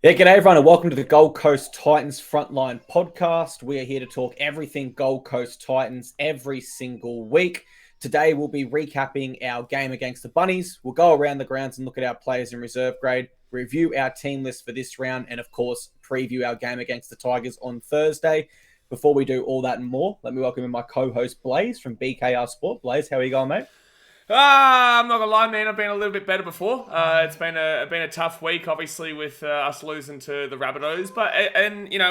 Yeah, g'day everyone, and welcome to the Gold Coast Titans Frontline Podcast. We are here to talk everything Gold Coast Titans every single week. Today, we'll be recapping our game against the Bunnies. We'll go around the grounds and look at our players in reserve grade, review our team list for this round, and of course, preview our game against the Tigers on Thursday. Before we do all that and more, let me welcome in my co-host Blaze from BKRsport. Blaze, how are you going, mate? I'm not gonna lie, man. I've been a little bit better before. It's been a tough week, obviously, with us losing to the Rabbitohs. But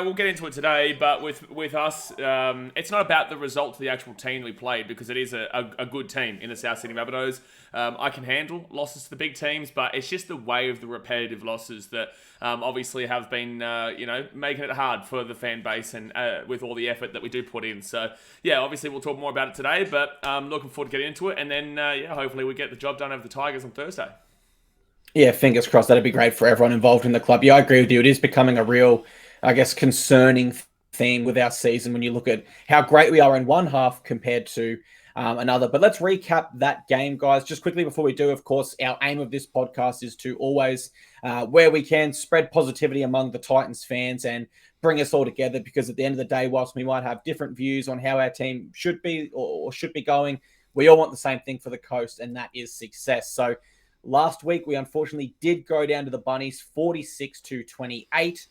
we'll get into it today. But with us, it's not about the result of the actual team we played, because it is a good team in the South Sydney Rabbitohs. I can handle losses to the big teams, but it's just the way of the repetitive losses that obviously have been making it hard for the fan base, and with all the effort that we do put in. So yeah, obviously we'll talk more about it today. But looking forward to getting into it, and then hopefully we get the job done over the Tigers on Thursday. Yeah, fingers crossed. That'd be great for everyone involved in the club. Yeah, I agree with you. It is becoming a real, concerning theme with our season when you look at how great we are in one half compared to another. But let's recap that game, guys. Just quickly before we do, of course, our aim of this podcast is to always, where we can, spread positivity among the Titans fans and bring us all together, because at the end of the day, whilst we might have different views on how our team should be or should be going, we all want the same thing for the Coast, and that is success. So last week, we unfortunately did go down to the Bunnies 46-28.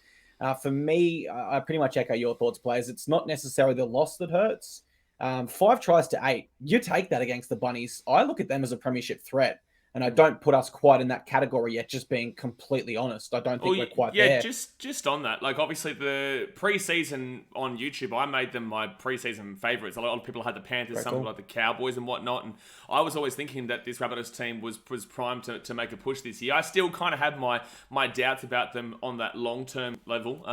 For me, I pretty much echo your thoughts, players. It's not necessarily the loss that hurts. 5 tries to 8. You take that against the Bunnies. I look at them as a premiership threat, and I don't put us quite in that category yet, just being completely honest. I don't think we're quite there. Just on that, like, obviously the preseason on YouTube, I made them my preseason favourites. A lot of people had the Panthers, some people had the Cowboys and whatnot, and I was always thinking that this Rabbitohs team was primed to make a push this year. I still kind of had my doubts about them on that long-term level,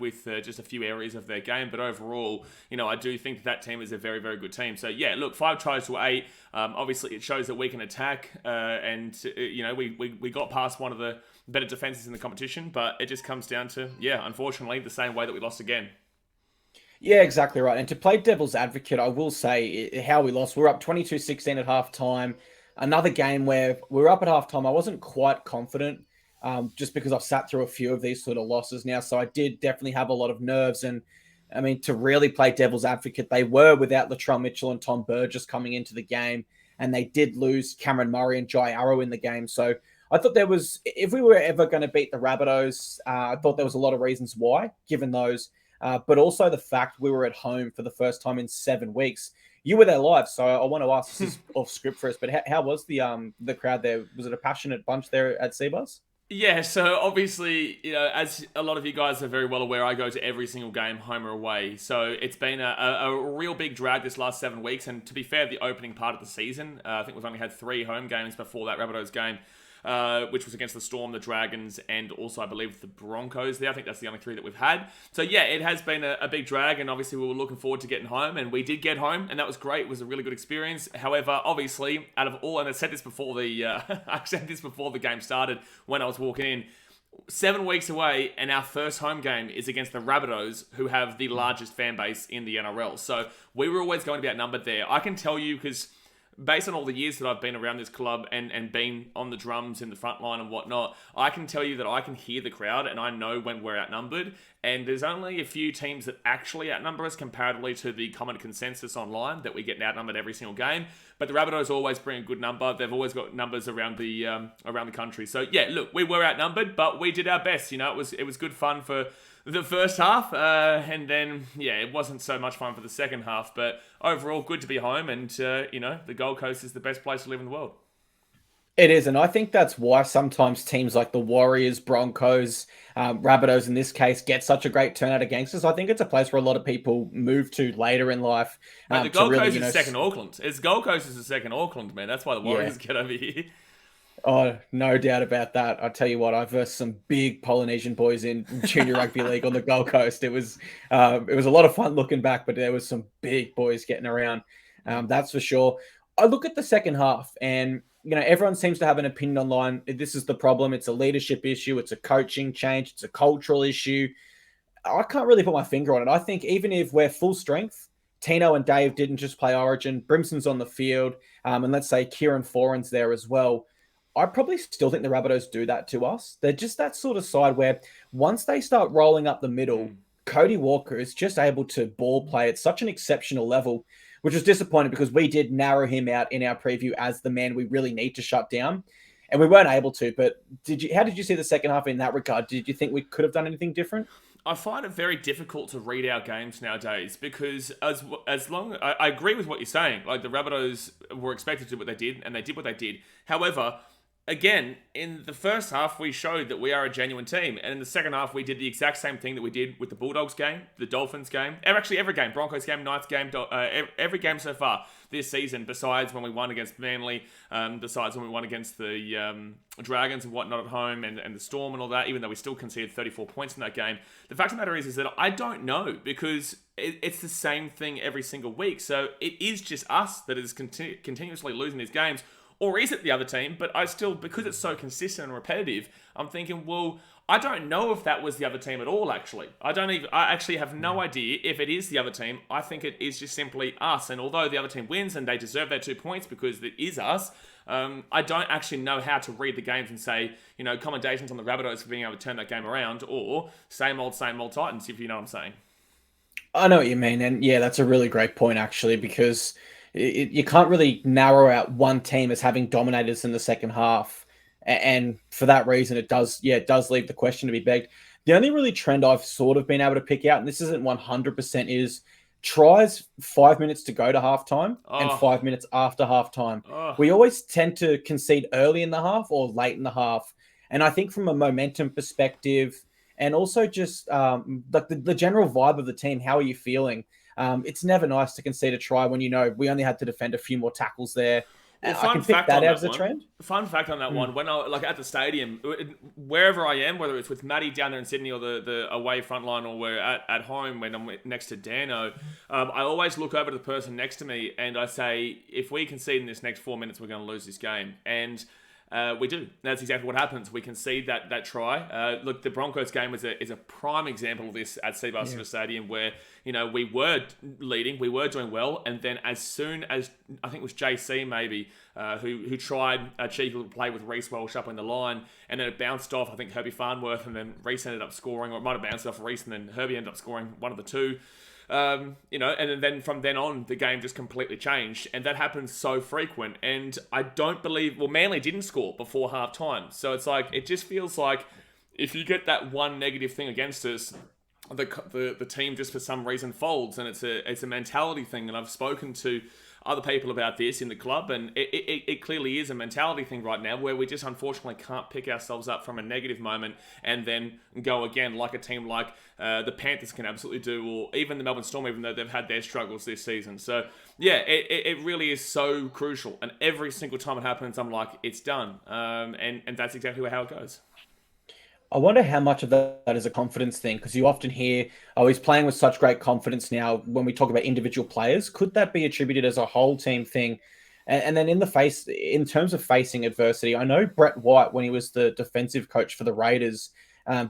with just a few areas of their game, but overall, I do think that team is a very, very good team. So yeah, look, 5 tries to 8. Obviously, it shows that we can attack, we got past one of the better defenses in the competition, but it just comes down to, unfortunately, the same way that we lost again. Yeah, exactly right. And to play devil's advocate, I will say how we lost. We were up 22-16 at halftime. Another game where we were up at halftime. I wasn't quite confident, just because I've sat through a few of these sort of losses now. So I did definitely have a lot of nerves. And I mean, to really play devil's advocate, they were without Latrell Mitchell and Tom Burgess coming into the game, and they did lose Cameron Murray and Jai Arrow in the game. So I thought there was, if we were ever going to beat the Rabbitohs, I thought there was a lot of reasons why, given those, but also the fact we were at home for the first time in 7 weeks. You were there live, so I want to ask, this is off script for us, but how was the crowd there? Was it a passionate bunch there at Seabuzz? Yeah, so obviously, as a lot of you guys are very well aware, I go to every single game, home or away. So it's been a real big drag this last 7 weeks. And to be fair, the opening part of the season, I think we've only had 3 home games before that Rabbitohs game, which was against the Storm, the Dragons, and also, I believe, the Broncos there. I think that's the only 3 that we've had. So yeah, it has been a big drag, and obviously we were looking forward to getting home, and we did get home, and that was great. It was a really good experience. However, obviously, out of all, and I said this before I said this before the game started when I was walking in, 7 weeks away, and our first home game is against the Rabbitohs, who have the largest fan base in the NRL. So we were always going to be outnumbered there. I can tell you, because based on all the years that I've been around this club and been on the drums in the front line and whatnot, I can tell you that I can hear the crowd, and I know when we're outnumbered. And there's only a few teams that actually outnumber us comparatively to the common consensus online that we get outnumbered every single game. But the Rabbitohs always bring a good number. They've always got numbers around the country. So yeah, look, we were outnumbered, but we did our best. It was good fun for the first half, and then it wasn't so much fun for the second half. But overall, good to be home, and the Gold Coast is the best place to live in the world. It is, and I think that's why sometimes teams like the Warriors, Broncos, Rabbitohs in this case, get such a great turnout against us. I think it's a place where a lot of people move to later in life. The Gold Coast is second Auckland. Gold Coast is the second Auckland, man. That's why the Warriors get over here. Oh, no doubt about that. I tell you what, I versed some big Polynesian boys in junior rugby league on the Gold Coast. It was a lot of fun looking back, but there was some big boys getting around. That's for sure. I look at the second half, and everyone seems to have an opinion online. This is the problem. It's a leadership issue. It's a coaching change. It's a cultural issue. I can't really put my finger on it. I think even if we're full strength, Tino and Dave didn't just play Origin. Brimson's on the field, and let's say Kieran Foran's there as well. I probably still think the Rabbitohs do that to us. They're just that sort of side where once they start rolling up the middle, Cody Walker is just able to ball play at such an exceptional level, which was disappointing because we did narrow him out in our preview as the man we really need to shut down. And we weren't able to, but how did you see the second half in that regard? Did you think we could have done anything different? I find it very difficult to read our games nowadays because as long I agree with what you're saying. Like the Rabbitohs were expected to do what they did, and they did what they did. However, again, in the first half, we showed that we are a genuine team. And in the second half, we did the exact same thing that we did with the Bulldogs game, the Dolphins game, actually every game, Broncos game, Knights game, every game so far this season, besides when we won against Manly, besides when we won against the Dragons and whatnot at home and the Storm and all that, even though we still conceded 34 points in that game. The fact of the matter is that I don't know because it's the same thing every single week. So it is just us that is continuously losing these games. Or is it the other team? But I still, because it's so consistent and repetitive, I'm thinking, well, I don't know if that was the other team at all, actually. I actually have no idea if it is the other team. I think it is just simply us. And although the other team wins and they deserve their 2 points because it is us, I don't actually know how to read the games and say, commendations on the Rabbitohs for being able to turn that game around, or same old Titans, if you know what I'm saying. I know what you mean. And yeah, that's a really great point, actually, because you can't really narrow out one team as having dominated us in the second half. And for that reason, it does leave the question to be begged. The only really trend I've sort of been able to pick out, and this isn't 100%, is tries 5 minutes to go to halftime and 5 minutes after halftime. We always tend to concede early in the half or late in the half. And I think from a momentum perspective and also just like the general vibe of the team, how are you feeling? It's never nice to concede a try when we only had to defend a few more tackles there. Well, I can pick that out as a trend. Fun fact on that one: when I at the stadium, wherever I am, whether it's with Matty down there in Sydney or the away front line, or we're at home when I'm next to Dano, I always look over to the person next to me and I say, if we concede in this next 4 minutes, we're going to lose this game. And we do. That's exactly what happens. We concede that try. Look, the Broncos game is a prime example of this at Seabass Stadium, where we were leading, we were doing well, and then as soon as I think it was JC maybe who tried a cheeky play with Reece Welsh up in the line, and then it bounced off I think Herbie Farnworth, and then Reece ended up scoring, or it might have bounced off Reece and then Herbie ended up scoring one of the two. And then from then on, the game just completely changed. And that happens so frequent. And I don't believe... Well, Manly didn't score before half-time. So it's like... It just feels like if you get that one negative thing against us, the team just for some reason folds. And it's a mentality thing. And I've spoken to other people about this in the club, and it clearly is a mentality thing right now, where we just unfortunately can't pick ourselves up from a negative moment and then go again like a team like the Panthers can absolutely do, or even the Melbourne Storm, even though they've had their struggles this season. So yeah, it really is so crucial, and every single time it happens, I'm like, it's done, and that's exactly how it goes. I wonder how much of that is a confidence thing, because you often hear, he's playing with such great confidence now when we talk about individual players. Could that be attributed as a whole team thing? And then in terms of facing adversity, I know Brett White, when he was the defensive coach for the Raiders,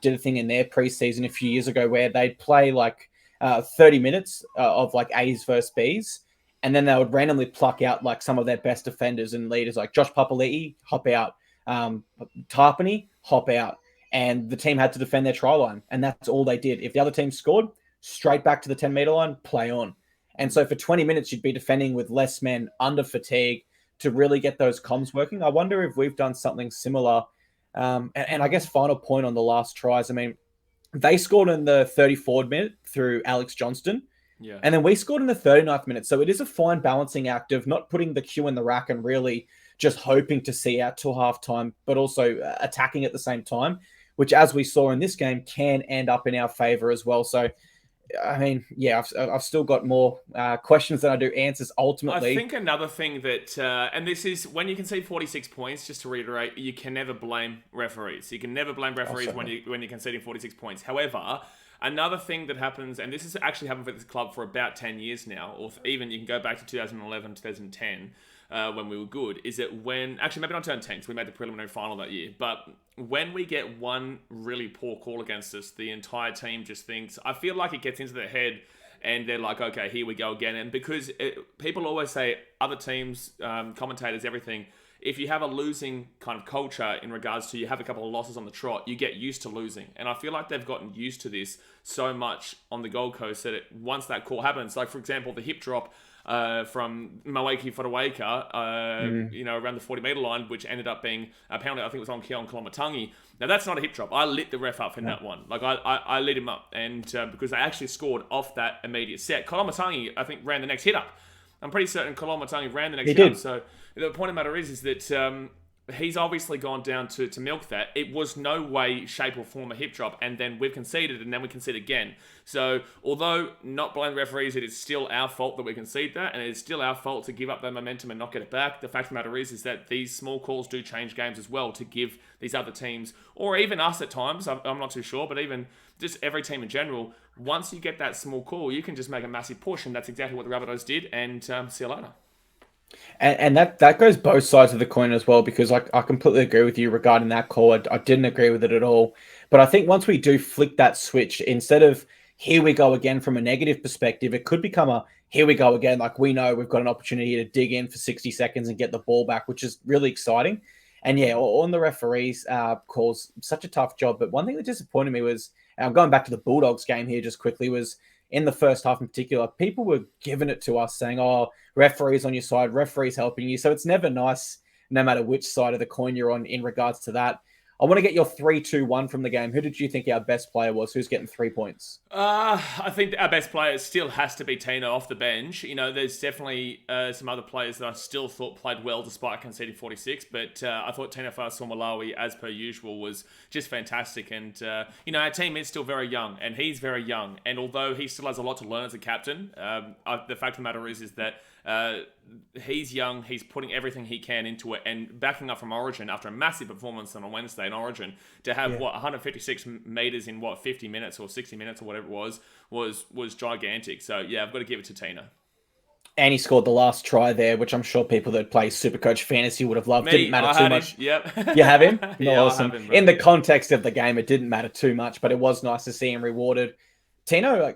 did a thing in their preseason a few years ago where they'd play 30 minutes of A's versus B's, and then they would randomly pluck out some of their best defenders and leaders, like Josh Papali'i, hop out, Tarpany, hop out. And the team had to defend their try line. And that's all they did. If the other team scored, straight back to the 10-meter line, play on. And so for 20 minutes, you'd be defending with less men, under fatigue, to really get those comms working. I wonder if we've done something similar. And I guess final point on the last tries. I mean, they scored in the 34th minute through Alex Johnston. Yeah. And then we scored in the 39th minute. So it is a fine balancing act of not putting the cue in the rack and really just hoping to see out till halftime, but also attacking at the same time, which, as we saw in this game, can end up in our favor as well. So, I mean, yeah, I've still got more questions than I do answers ultimately. I think another thing that, and this is when you concede 46 points, just to reiterate, you can never blame referees. You can never blame referees when you're conceding 46 points. However, another thing that happens, and this has actually happened for this club for about 10 years now, or even you can go back to 2011, 2010, when we were good, is that actually maybe not 2010, because we made the preliminary final that year, but when we get one really poor call against us, the entire team just thinks, I feel like it gets into their head and they're like, okay, here we go again. And because people always say, other teams, commentators, everything, if you have a losing kind of culture in regards to you have a couple of losses on the trot, you get used to losing. And I feel like they've gotten used to this so much on the Gold Coast that once that call happens, like for example, the hip drop from Mawaki Fotuaika, around the 40-metre line, which ended up being a penalty. I think it was on Keon Kolomatangi. Now, that's not a hip drop. I lit the ref up in that one. Like, I lit him up. And because they actually scored off that immediate set. Kolomatangi, I think, ran the next hit up. I'm pretty certain Kolomatangi ran the next hit up. So the point of the matter is that he's obviously gone down to milk that. It was no way, shape or form a hip drop, and then we've conceded, and then we concede again. So, although not blame referees, it is still our fault that we concede that, and it is still our fault to give up that momentum and not get it back. The fact of the matter is that these small calls do change games as well to give these other teams, or even us at times, I'm not too sure, but even just every team in general, once you get that small call, you can just make a massive push, and that's exactly what the Rabbitohs did, and see you later. And that goes both sides of the coin as well, because I completely agree with you regarding that call. I didn't agree with it at all. But I think once we do flick that switch, instead of here we go again from a negative perspective, it could become a here we go again. Like, we know we've got an opportunity to dig in for 60 seconds and get the ball back, which is really exciting. And yeah, on the referees calls, such a tough job. But one thing that disappointed me was, and I'm going back to the Bulldogs game here just quickly, was in the first half in particular, people were giving it to us saying, oh, referees on your side, referees helping you. So it's never nice, no matter which side of the coin you're on in regards to that. I want to get your 3-2-1 from the game. Who did you think our best player was? Who's getting 3 points? I think our best player still has to be Tina off the bench. There's definitely some other players that I still thought played well despite conceding 46, but I thought Tina Fa'asuamaleaui, as per usual, was just fantastic. And, our team is still very young, and he's very young. And although he still has a lot to learn as a captain, the fact of the matter is that he's young, he's putting everything he can into it, and backing up from Origin after a massive performance on a Wednesday in Origin to have 156 meters in 50 minutes or 60 minutes or whatever it was gigantic. So yeah, I've got to give it to Tina. And he scored the last try there, which I'm sure people that play Supercoach Fantasy would have loved. Didn't matter too much. Yep. You have him? Yeah, awesome. I have him, in the context of the game, it didn't matter too much, but it was nice to see him rewarded. Tino,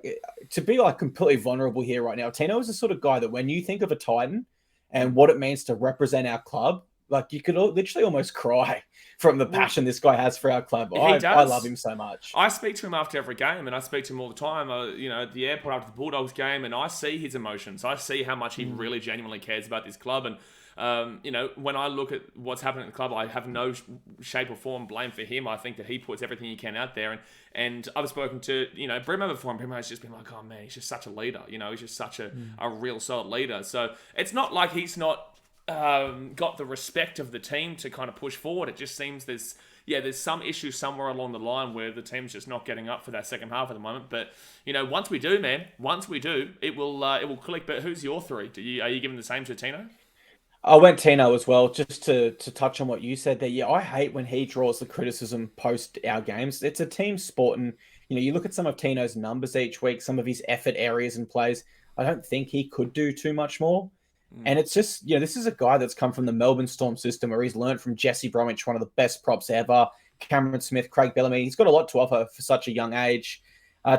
to be completely vulnerable here right now, Tino is the sort of guy that when you think of a Titan and what it means to represent our club, you could literally almost cry from the passion this guy has for our club. I love him so much. I speak to him after every game, and I speak to him all the time, at the airport after the Bulldogs game, and I see his emotions. I see how much he really genuinely cares about this club. And, when I look at what's happening at the club, I have no shape or form blame for him. I think that he puts everything he can out there. And I've spoken to, Brimmer before, and Brimmer has just been like, oh man, he's just such a leader. He's just such a real solid leader. So it's not like he's not got the respect of the team to kind of push forward. It just seems there's some issue somewhere along the line where the team's just not getting up for that second half at the moment. But once we do, it will click. But who's your three? Are you giving the same to Tino? I went Tino as well, just to touch on what you said there. Yeah, I hate when he draws the criticism post our games. It's a team sport, and you look at some of Tino's numbers each week, some of his effort areas and plays. I don't think he could do too much more. And it's just, this is a guy that's come from the Melbourne Storm system where he's learned from Jesse Bromwich, one of the best props ever, Cameron Smith, Craig Bellamy. He's got a lot to offer for such a young age.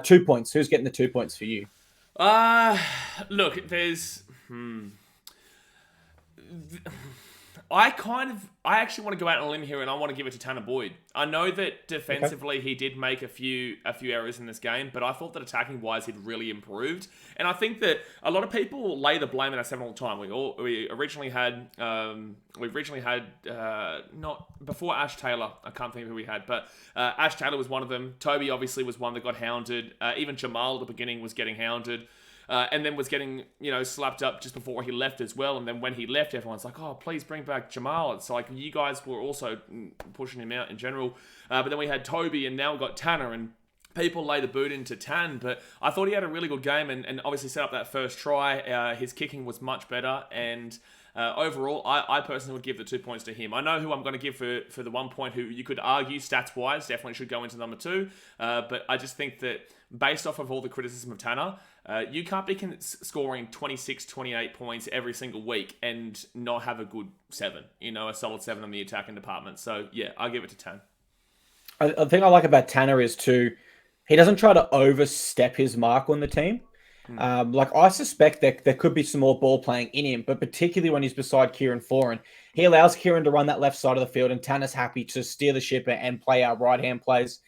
2 points. Who's getting the 2 points for you? Look, there's... I actually want to go out on a limb here, and I want to give it to Tanner Boyd. I know that defensively he did make a few errors in this game, but I thought that attacking wise he'd really improved. And I think that a lot of people lay the blame on us all the time. We originally had not before Ash Taylor. I can't think of who we had, but Ash Taylor was one of them. Toby obviously was one that got hounded. Even Jamal at the beginning was getting hounded. And then was getting, slapped up just before he left as well. And then when he left, everyone's like, oh, please bring back Jamal. It's like you guys were also pushing him out in general. But then we had Toby, and now we've got Tanner, and people lay the boot into Tan. But I thought he had a really good game and obviously set up that first try. His kicking was much better. And overall, I personally would give the 2 points to him. I know who I'm going to give for the 1 point, who you could argue stats-wise definitely should go into number 2. But I just think that based off of all the criticism of Tanner, you can't be scoring 26, 28 points every single week and not have a good 7, a solid 7 in the attacking department. So, yeah, I'll give it to Tan. The thing I like about Tanner is, too, he doesn't try to overstep his mark on the team. Like I suspect that there could be some more ball playing in him, but particularly when he's beside Kieran Foran, he allows Kieran to run that left side of the field, and Tanner's happy to steer the ship and play our right hand plays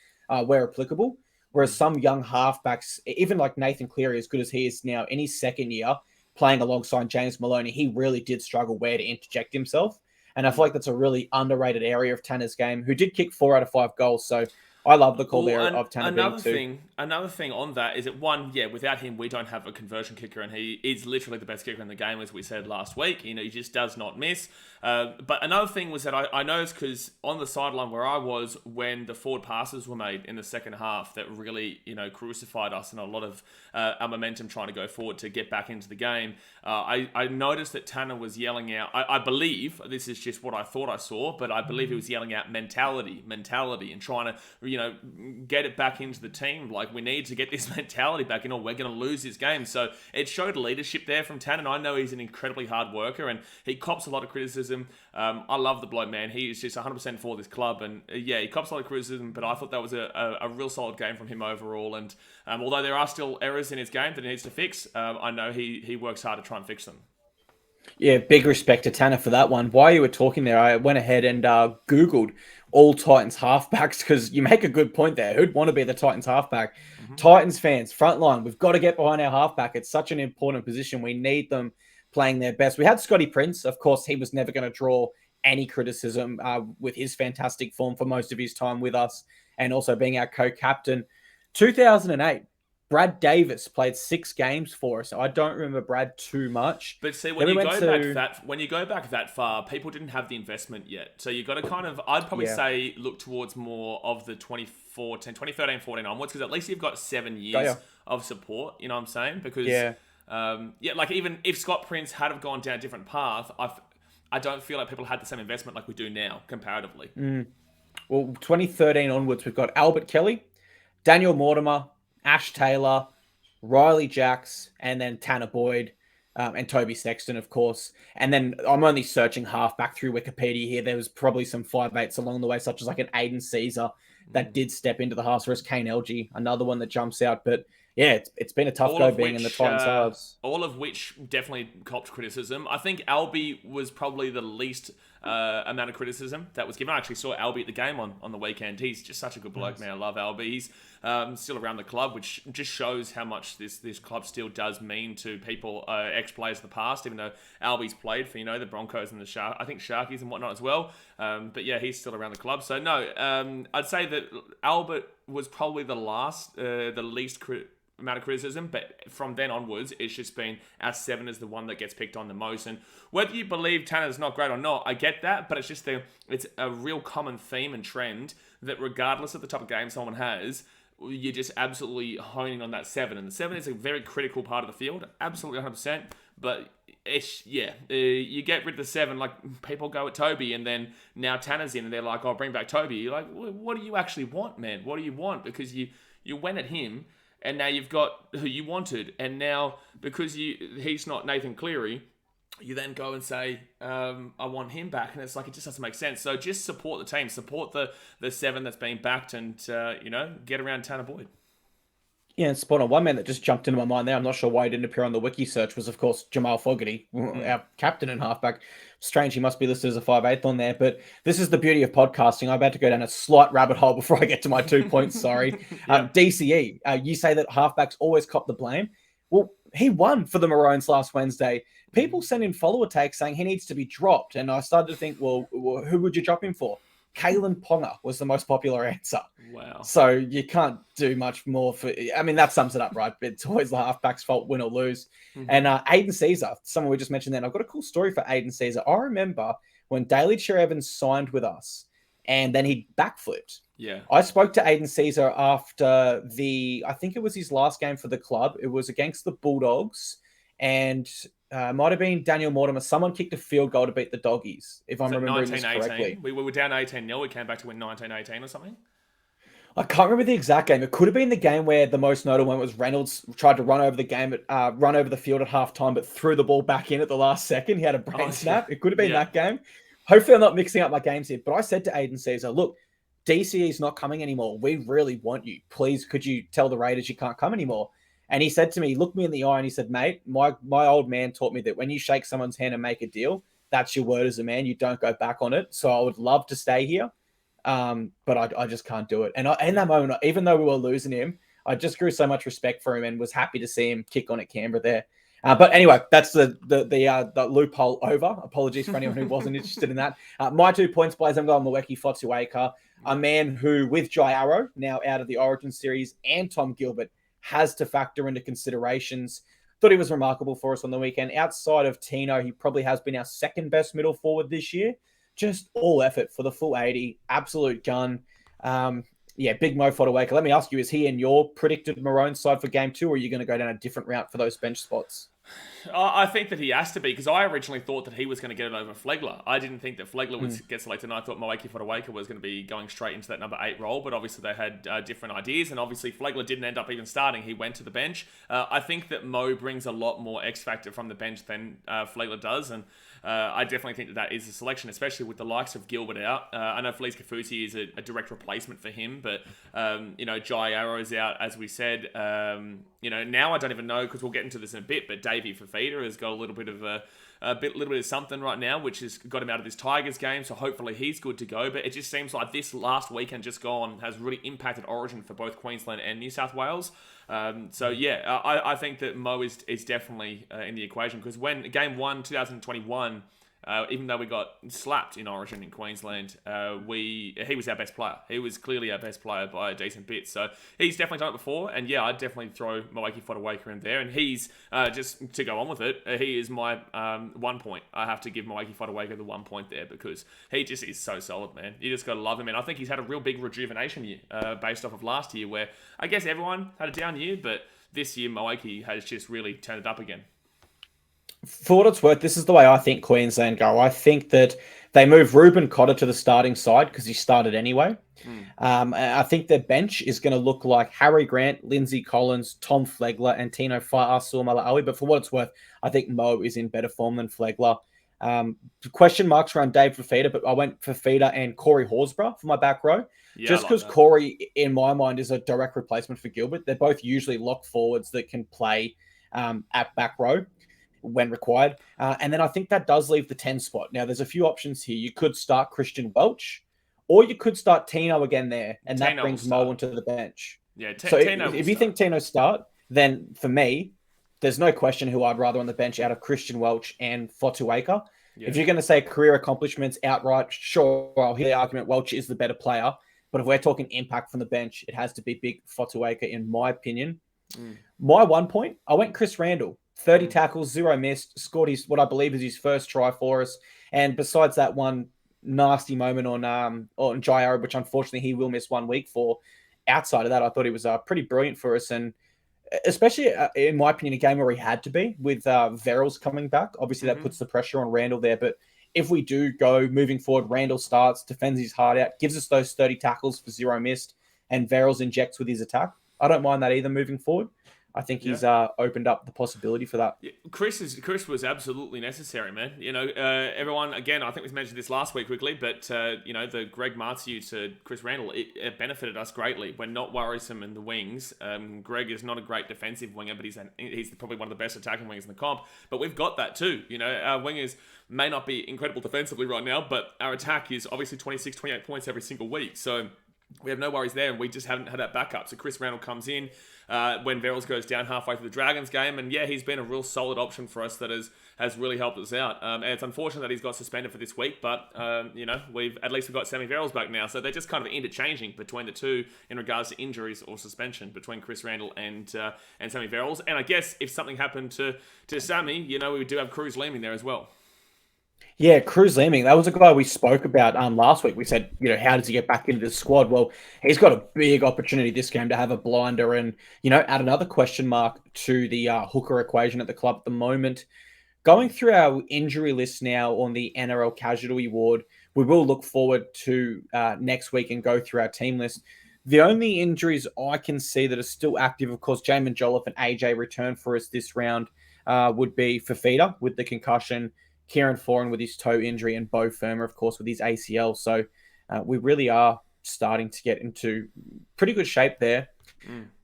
where applicable. Whereas some young halfbacks, even like Nathan Cleary, as good as he is now in his second year, playing alongside James Maloney, he really did struggle where to interject himself. And I feel like that's a really underrated area of Tanner's game, who did kick 4 out of 5 goals. So I love the call there of Tanner being 2. Another thing on that is that one, without him, we don't have a conversion kicker, and he is literally the best kicker in the game, as we said last week. You know, he just does not miss. But another thing was that I noticed, because on the sideline where I was, when the forward passes were made in the second half, that really, crucified us and a lot of our momentum trying to go forward to get back into the game. I noticed that Tanner was yelling out, I believe, this is just what I thought I saw, but I believe he was yelling out mentality, and trying to, get it back into the team. Like, we need to get this mentality back in, or we're going to lose this game. So it showed leadership there from Tanner. I know he's an incredibly hard worker, and he cops a lot of criticism. I love the bloke, man. He is just 100% for this club, and he cops a lot of criticism, but I thought that was a real solid game from him overall. And although there are still errors in his game that he needs to fix, I know he works hard to try and fix them. Yeah, big respect to Tanner for that one. While you were talking there, I went ahead and Googled all Titans halfbacks, because you make a good point there. Who'd want to be the Titans halfback? Titans fans, frontline, we've got to get behind our halfback. It's such an important position. We need them playing their best. We had Scotty Prince. Of course, he was never going to draw any criticism with his fantastic form for most of his time with us, and also being our co-captain. 2008, Brad Davis played 6 games for us. I don't remember Brad too much. But see, when you go back that far, people didn't have the investment yet. So you got to kind of, I'd probably say, look towards more of the 2013, 14 onwards, because at least you've got 7 years of support. You know what I'm saying? Because like, even if Scott Prince had have gone down a different path, I don't feel like people had the same investment like we do now, comparatively. Well, 2013 onwards, we've got Albert Kelly, Daniel Mortimer, Ash Taylor, Riley Jacks, and then Tanner Boyd, and Toby Sexton, of course. And then I'm only searching halfback through Wikipedia here. There was probably some 5'8s along the way, such as like an Aiden Caesar that did step into the halves, whereas Kane Elgee, another one that jumps out. But yeah, it's been a tough go being in the Titans halves. All of which definitely copped criticism. I think Albie was probably the least amount of criticism that was given. I actually saw Albie at the game on the weekend. He's just such a good bloke, man. I love Albie. He's still around the club, which just shows how much this club still does mean to people, ex-players of the past, even though Albie's played for, the Broncos and the Sharkies and whatnot as well. But yeah, he's still around the club. So no, I'd say that Albert was probably the least amount of criticism, but from then onwards, it's just been our 7 is the one that gets picked on the most. And whether you believe Tanner's not great or not, I get that, but it's just it's a real common theme and trend that regardless of the type of game someone has, you're just absolutely honing on that 7. And the 7 is a very critical part of the field, absolutely 100%. But you get rid of the 7, like people go at Toby, and then now Tanner's in, and they're like, "Oh, bring back Toby." You're like, what do you actually want, man? What do you want? Because you went at him, and now you've got who you wanted, and now because he's not Nathan Cleary, you then go and say, I want him back, and it's like, it just doesn't make sense. So just support the team, support the 7 that's being backed, and get around Tanner Boyd. Yeah, and spot on. One man that just jumped into my mind there, I'm not sure why he didn't appear on the wiki search, was, of course, Jamal Fogarty, our captain and halfback. Strange he must be listed as a 5'8" on there, but this is the beauty of podcasting. I'm about to go down a slight rabbit hole before I get to my 2 points, sorry. DCE, you say that halfbacks always cop the blame. Well, he won for the Maroons last Wednesday. People sent in follower takes saying he needs to be dropped, and I started to think, well, who would you drop him for? Kalen Ponga was the most popular answer. Wow. So you can't do much more for... I mean, that sums it up, right? It's always the halfback's fault, win or lose. And Aiden Caesar, someone we just mentioned then. I've got a cool story for Aiden Caesar. I remember when Daly Cher-Evans signed with us, and then he backflipped. Yeah. I spoke to Aiden Caesar after I think it was his last game for the club. It was against the Bulldogs, and... might have been Daniel Mortimer. Someone kicked a field goal to beat the Doggies, if I'm remembering this correctly. We were down 18-0. We came back to win 19-18 or something. I can't remember the exact game. It could have been the game where the most notable one was Reynolds tried to run over the field at halftime, but threw the ball back in at the last second. He had a brain snap. It could have been that game. Hopefully I'm not mixing up my games here, but I said to Aiden Caesar, look, DCE is not coming anymore. We really want you. Please, could you tell the Raiders you can't come anymore? And he said to me, he looked me in the eye and he said, mate, my old man taught me that when you shake someone's hand and make a deal, that's your word as a man. You don't go back on it. So I would love to stay here. But I just can't do it. And in that moment, even though we were losing him, I just grew so much respect for him and was happy to see him kick on at Canberra there. But anyway, that's the loophole over. Apologies for anyone who wasn't interested in that. My 2 points, boys, I'm going Moeaki Fotuaika, a man who, with Jai Arrow now out of the Origin series and Tom Gilbert, has to factor into considerations. Thought he was remarkable for us on the weekend. Outside of Tino, he probably has been our second best middle forward this year. Just all effort for the full 80, absolute gun. Big Mo Fotuaika. Let me ask you, is he in your predicted Maroon side for game 2, or are you going to go down a different route for those bench spots? I think that he has to be, because I originally thought that he was going to get it over Flegler. I didn't think that Flegler would get selected, and I thought Moeaki Fotuaika was going to be going straight into that number 8 role, but obviously they had different ideas, and obviously Flegler didn't end up even starting. He went to the bench. I think that Mo brings a lot more X factor from the bench than Flegler does, and I definitely think that is a selection, especially with the likes of Gilbert out. I know Felice Kafusi is a direct replacement for him, but Jai Arrow's out, as we said. Now I don't even know, because we'll get into this in a bit, but Davey Fafita has got a little bit of something right now, which has got him out of this Tigers game, so hopefully he's good to go. But it just seems like this last weekend just gone has really impacted Origin for both Queensland and New South Wales. I think that Mo is definitely in the equation, because when Game 1, 2021, even though we got slapped in Origin in Queensland, he was our best player. He was clearly our best player by a decent bit. So he's definitely done it before. And yeah, I'd definitely throw Moeaki Fotuaika in there. And he's, just to go on with it, he is my 1 point. I have to give Moeaki Fotuaika the 1 point there, because he just is so solid, man. You just got to love him. And I think he's had a real big rejuvenation year based off of last year, where I guess everyone had a down year, but this year Moeaki has just really turned it up again. For what it's worth, this is the way I think Queensland go. I think that they move Ruben Cotter to the starting side because he started anyway. I think their bench is going to look like Harry Grant, Lindsay Collins, Tom Flegler, and Tino Fa'asuamaleaui. But for what it's worth, I think Mo is in better form than Flegler. Question marks around Dave Fafita, but I went Fafita and Corey Horsburgh for my back row. Yeah, just because Corey, in my mind, is a direct replacement for Gilbert. They're both usually locked forwards that can play at back row when required. And then I think that does leave the 10 spot. Now, there's a few options here. You could start Christian Welch, or you could start Tino again there, and that brings Mo onto the bench. Yeah, so if you think Tino start, then for me, there's no question who I'd rather on the bench out of Christian Welch and Fotuaika. Yeah. If you're going to say career accomplishments outright, sure, I'll hear the argument Welch is the better player. But if we're talking impact from the bench, it has to be big Fotuaika, in my opinion. My 1 point, I went Chris Randall. 30 tackles, 0 missed, scored what I believe is his first try for us. And besides that one nasty moment on Jai Arrow, which unfortunately he will miss 1 week for, outside of that, I thought he was pretty brilliant for us. And especially, in my opinion, a game where he had to be, with Verrills coming back. Obviously, that puts the pressure on Randall there. But if we do go moving forward, Randall starts, defends his heart out, gives us those 30 tackles for 0 missed, and Verrills injects with his attack. I don't mind that either moving forward. I think he's opened up the possibility for that. Yeah, Chris was absolutely necessary, man. Everyone, again, I think we mentioned this last week quickly, but the Greg Marzhew to Chris Randall, it benefited us greatly. We're not worrisome in the wings. Greg is not a great defensive winger, but he's probably one of the best attacking wingers in the comp. But we've got that too. Our wingers may not be incredible defensively right now, but our attack is obviously 26, 28 points every single week. So we have no worries there, and we just haven't had that backup. So Chris Randall comes in when Verrills goes down halfway through the Dragons game, and yeah, he's been a real solid option for us that has really helped us out. And it's unfortunate that he's got suspended for this week, but we've got Sammy Verrills back now, so they're just kind of interchanging between the two in regards to injuries or suspension between Chris Randall and Sammy Verrills. And I guess if something happened to Sammy, we do have Cruz Leeming there as well. Yeah, Cruz Leeming, that was a guy we spoke about last week. We said, how does he get back into the squad? Well, he's got a big opportunity this game to have a blinder and, add another question mark to the hooker equation at the club at the moment. Going through our injury list now on the NRL Casualty Ward, we will look forward to next week and go through our team list. The only injuries I can see that are still active, of course, Jamin Jolliffe and AJ return for us this round, would be Fafita with the concussion, Kieran Foran with his toe injury, and Beau Firma, of course, with his ACL. So we really are starting to get into pretty good shape there.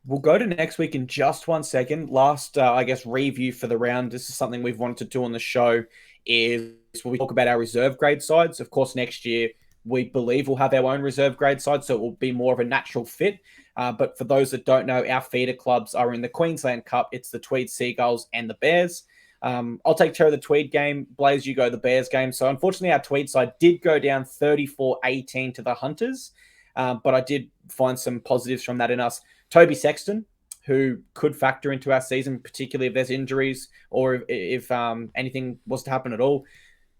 We'll go to next week in just 1 second. Last, I guess, review for the round. This is something we've wanted to do on the show is when we talk about our reserve grade sides. Of course, next year, we believe we'll have our own reserve grade side, so it will be more of a natural fit. But for those that don't know, our feeder clubs are in the Queensland Cup. It's the Tweed Seagulls and the Bears. I'll take care of the Tweed game. Blaze, you go the Bears game. So unfortunately, our Tweed side did go down 34-18 to the Hunters. But I did find some positives from that in us. Toby Sexton, who could factor into our season, particularly if there's injuries or if anything was to happen at all.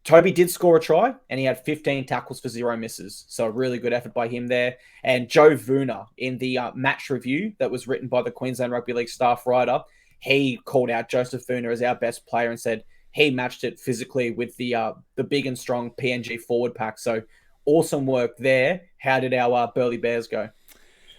Toby did score a try, and he had 15 tackles for 0 misses. So a really good effort by him there. And Joe Vuna, in the match review that was written by the Queensland Rugby League staff writer, he called out Joseph Vuna as our best player and said he matched it physically with the big and strong PNG forward pack. So awesome work there. How did our Burleigh Bears go?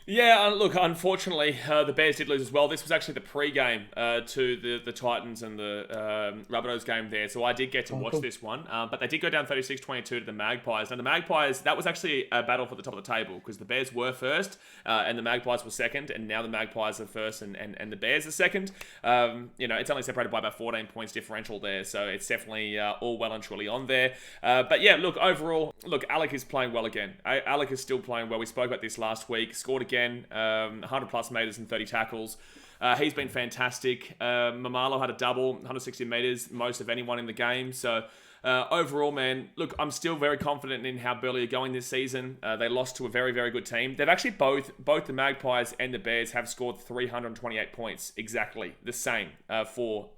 Yeah, look, unfortunately, the Bears did lose as well. This was actually the pre-game to the Titans and the Rabbitohs game there, so I did get to watch this one. But they did go down 36-22 to the Magpies. Now, the Magpies, that was actually a battle for the top of the table because the Bears were first and the Magpies were second, and now the Magpies are first and the Bears are second. It's only separated by about 14 points differential there, so it's definitely all well and truly on there. But yeah, look, overall, Alec is playing well again. Alec is still playing well. We spoke about this last week. Scored again. 100 plus meters and 30 tackles. He's been fantastic. Mamalo had a double, 160 meters, most of anyone in the game. So overall, man, look, I'm still very confident in how Burleigh are going this season. They lost to a very, very good team. They've actually both the Magpies and the Bears have scored 328 points, exactly the same for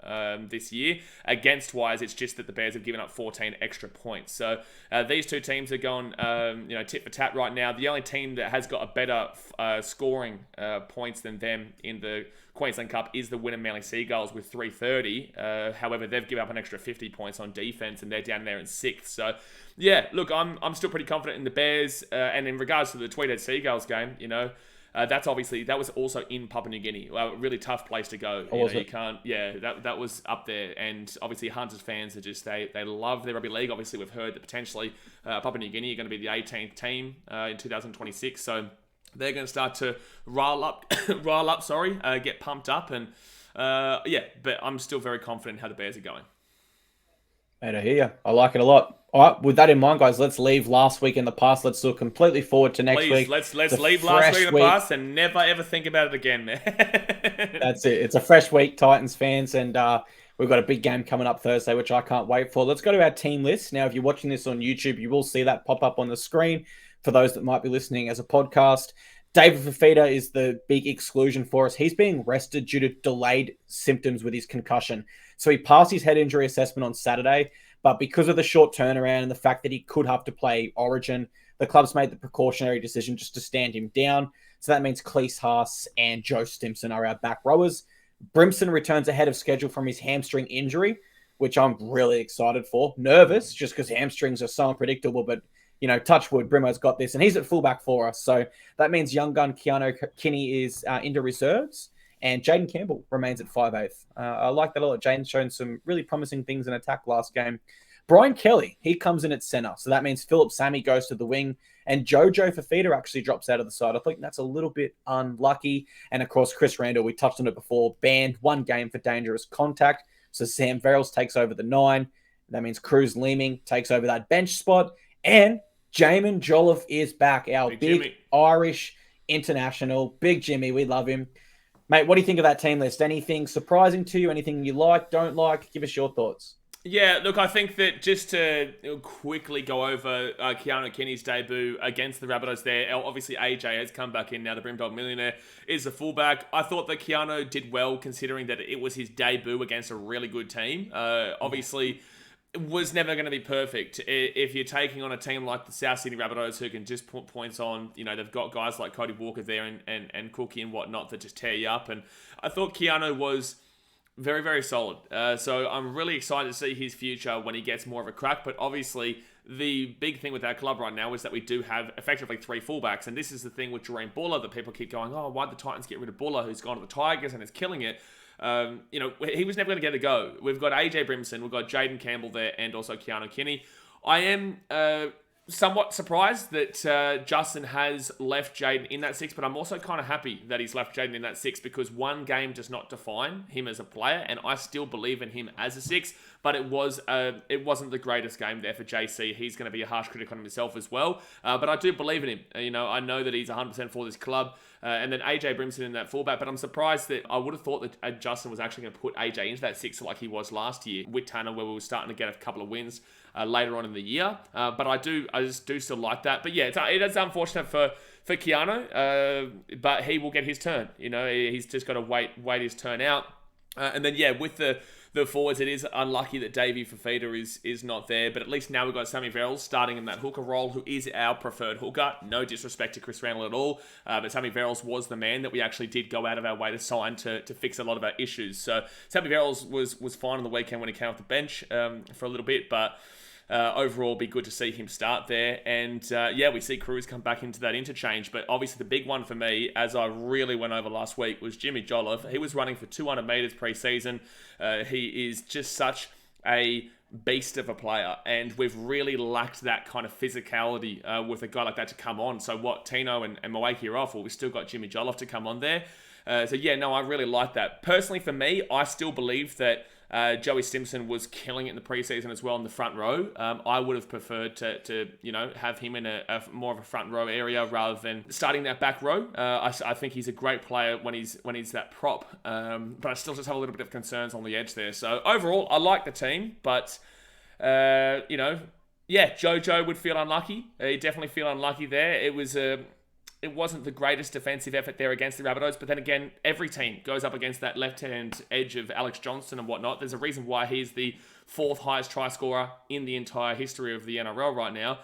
this year. Against wise, it's just that the Bears have given up 14 extra points. So these two teams are going, tit for tat right now. The only team that has got a better scoring points than them in the Queensland Cup is the Wynnum Manly Seagulls with 330. However, they've given up an extra 50 points on defense and they're down there in 6th. So, yeah, look, I'm still pretty confident in the Bears. And in regards to the Tweed Seagulls game, that was also in Papua New Guinea. A really tough place to go. That was up there. And obviously, Hunters fans are just, they love their rugby league. Obviously, we've heard that potentially Papua New Guinea are going to be the 18th team in 2026. So, they're going to start to get pumped up. And but I'm still very confident in how the Bears are going. And I hear you. I like it a lot. All right, with that in mind, guys, let's leave last week in the past. Let's look completely forward to next week. Let's leave last week in the past and never ever think about it again, man. That's it. It's a fresh week, Titans fans, and we've got a big game coming up Thursday, which I can't wait for. Let's go to our team list. Now, if you're watching this on YouTube, you will see that pop up on the screen. For those that might be listening as a podcast, David Fifita is the big exclusion for us. He's being rested due to delayed symptoms with his concussion. So he passed his head injury assessment on Saturday, but because of the short turnaround and the fact that he could have to play Origin, the club's made the precautionary decision just to stand him down. So that means Cleese Haas and Joe Stimson are our back rowers. Brimson returns ahead of schedule from his hamstring injury, which I'm really excited for. Nervous, just because hamstrings are so unpredictable, but touch wood, Brimo's got this, and he's at fullback for us. So that means young gun Keanu Kinney is into reserves, and Jaden Campbell remains at 5'8". I like that a lot. Jaden's shown some really promising things in attack last game. Brian Kelly, he comes in at center. So that means Philip Sammy goes to the wing, and Jojo Fafita actually drops out of the side. I think that's a little bit unlucky. And of course, Chris Randall, we touched on it before, banned 1 game for dangerous contact. So Sam Verrills takes over the 9. That means Cruz Leeming takes over that bench spot. And Jamin Jolliffe is back, our big Irish international. Big Jimmy, we love him. Mate, what do you think of that team list? Anything surprising to you? Anything you like, don't like? Give us your thoughts. Yeah, look, I think that just to quickly go over Keanu Kinney's debut against the Rabbitohs there, obviously AJ has come back in now, the Brimdog Millionaire is the fullback. I thought that Keanu did well considering that it was his debut against a really good team. Obviously, was never going to be perfect. If you're taking on a team like the South Sydney Rabbitohs who can just put points on, they've got guys like Cody Walker there and Cookie and whatnot that just tear you up. And I thought Keanu was very, very solid. So I'm really excited to see his future when he gets more of a crack. But obviously, the big thing with our club right now is that we do have effectively 3 fullbacks. And this is the thing with Jermaine Buller that people keep going, oh, why'd the Titans get rid of Buller, who's gone to the Tigers and is killing it? He was never going to get a go. We've got AJ Brimson, we've got Jaden Campbell there, and also Keanu Kinney. I am somewhat surprised that Justin has left Jaden in that 6, but I'm also kind of happy that he's left Jaden in that 6 because one game does not define him as a player, and I still believe in him as a 6. But it wasn't the greatest game there for JC. He's going to be a harsh critic on himself as well. But I do believe in him. I know that he's 100% for this club. And then AJ Brimson in that fullback. But I'm surprised that I would have thought that Justin was actually going to put AJ into that 6 like he was last year with Tanner, where we were starting to get a couple of wins later on in the year. But I just do still like that. But yeah, it is unfortunate for Keanu. But he will get his turn. He's just got to wait his turn out. And then, yeah, with the forwards, it is unlucky that Davey Fafita is not there, but at least now we've got Sammy Verrills starting in that hooker role, who is our preferred hooker. No disrespect to Chris Randall at all, but Sammy Verrills was the man that we actually did go out of our way to sign to fix a lot of our issues. So Sammy Verrills was fine on the weekend when he came off the bench for a little bit, but overall, be good to see him start there. And we see Cruz come back into that interchange. But obviously, the big one for me, as I really went over last week, was Jimmy Jolliffe. He was running for 200 metres pre-season. He is just such a beast of a player, and we've really lacked that kind of physicality with a guy like that to come on. So what, Tino and Moaki are off, well, we've still got Jimmy Jolliffe to come on there. I really like that. Personally, for me, I still believe that Joey Stimson was killing it in the preseason as well in the front row. I would have preferred to have him in a more of a front row area rather than starting that back row. I think he's a great player when he's that prop, but I still just have a little bit of concerns on the edge there. So overall, I like the team, but Jojo would feel unlucky. He'd definitely feel unlucky there. It wasn't the greatest defensive effort there against the Rabbitohs, but then again, every team goes up against that left-hand edge of Alex Johnston and whatnot. There's a reason why he's the 4th highest try scorer in the entire history of the NRL right now,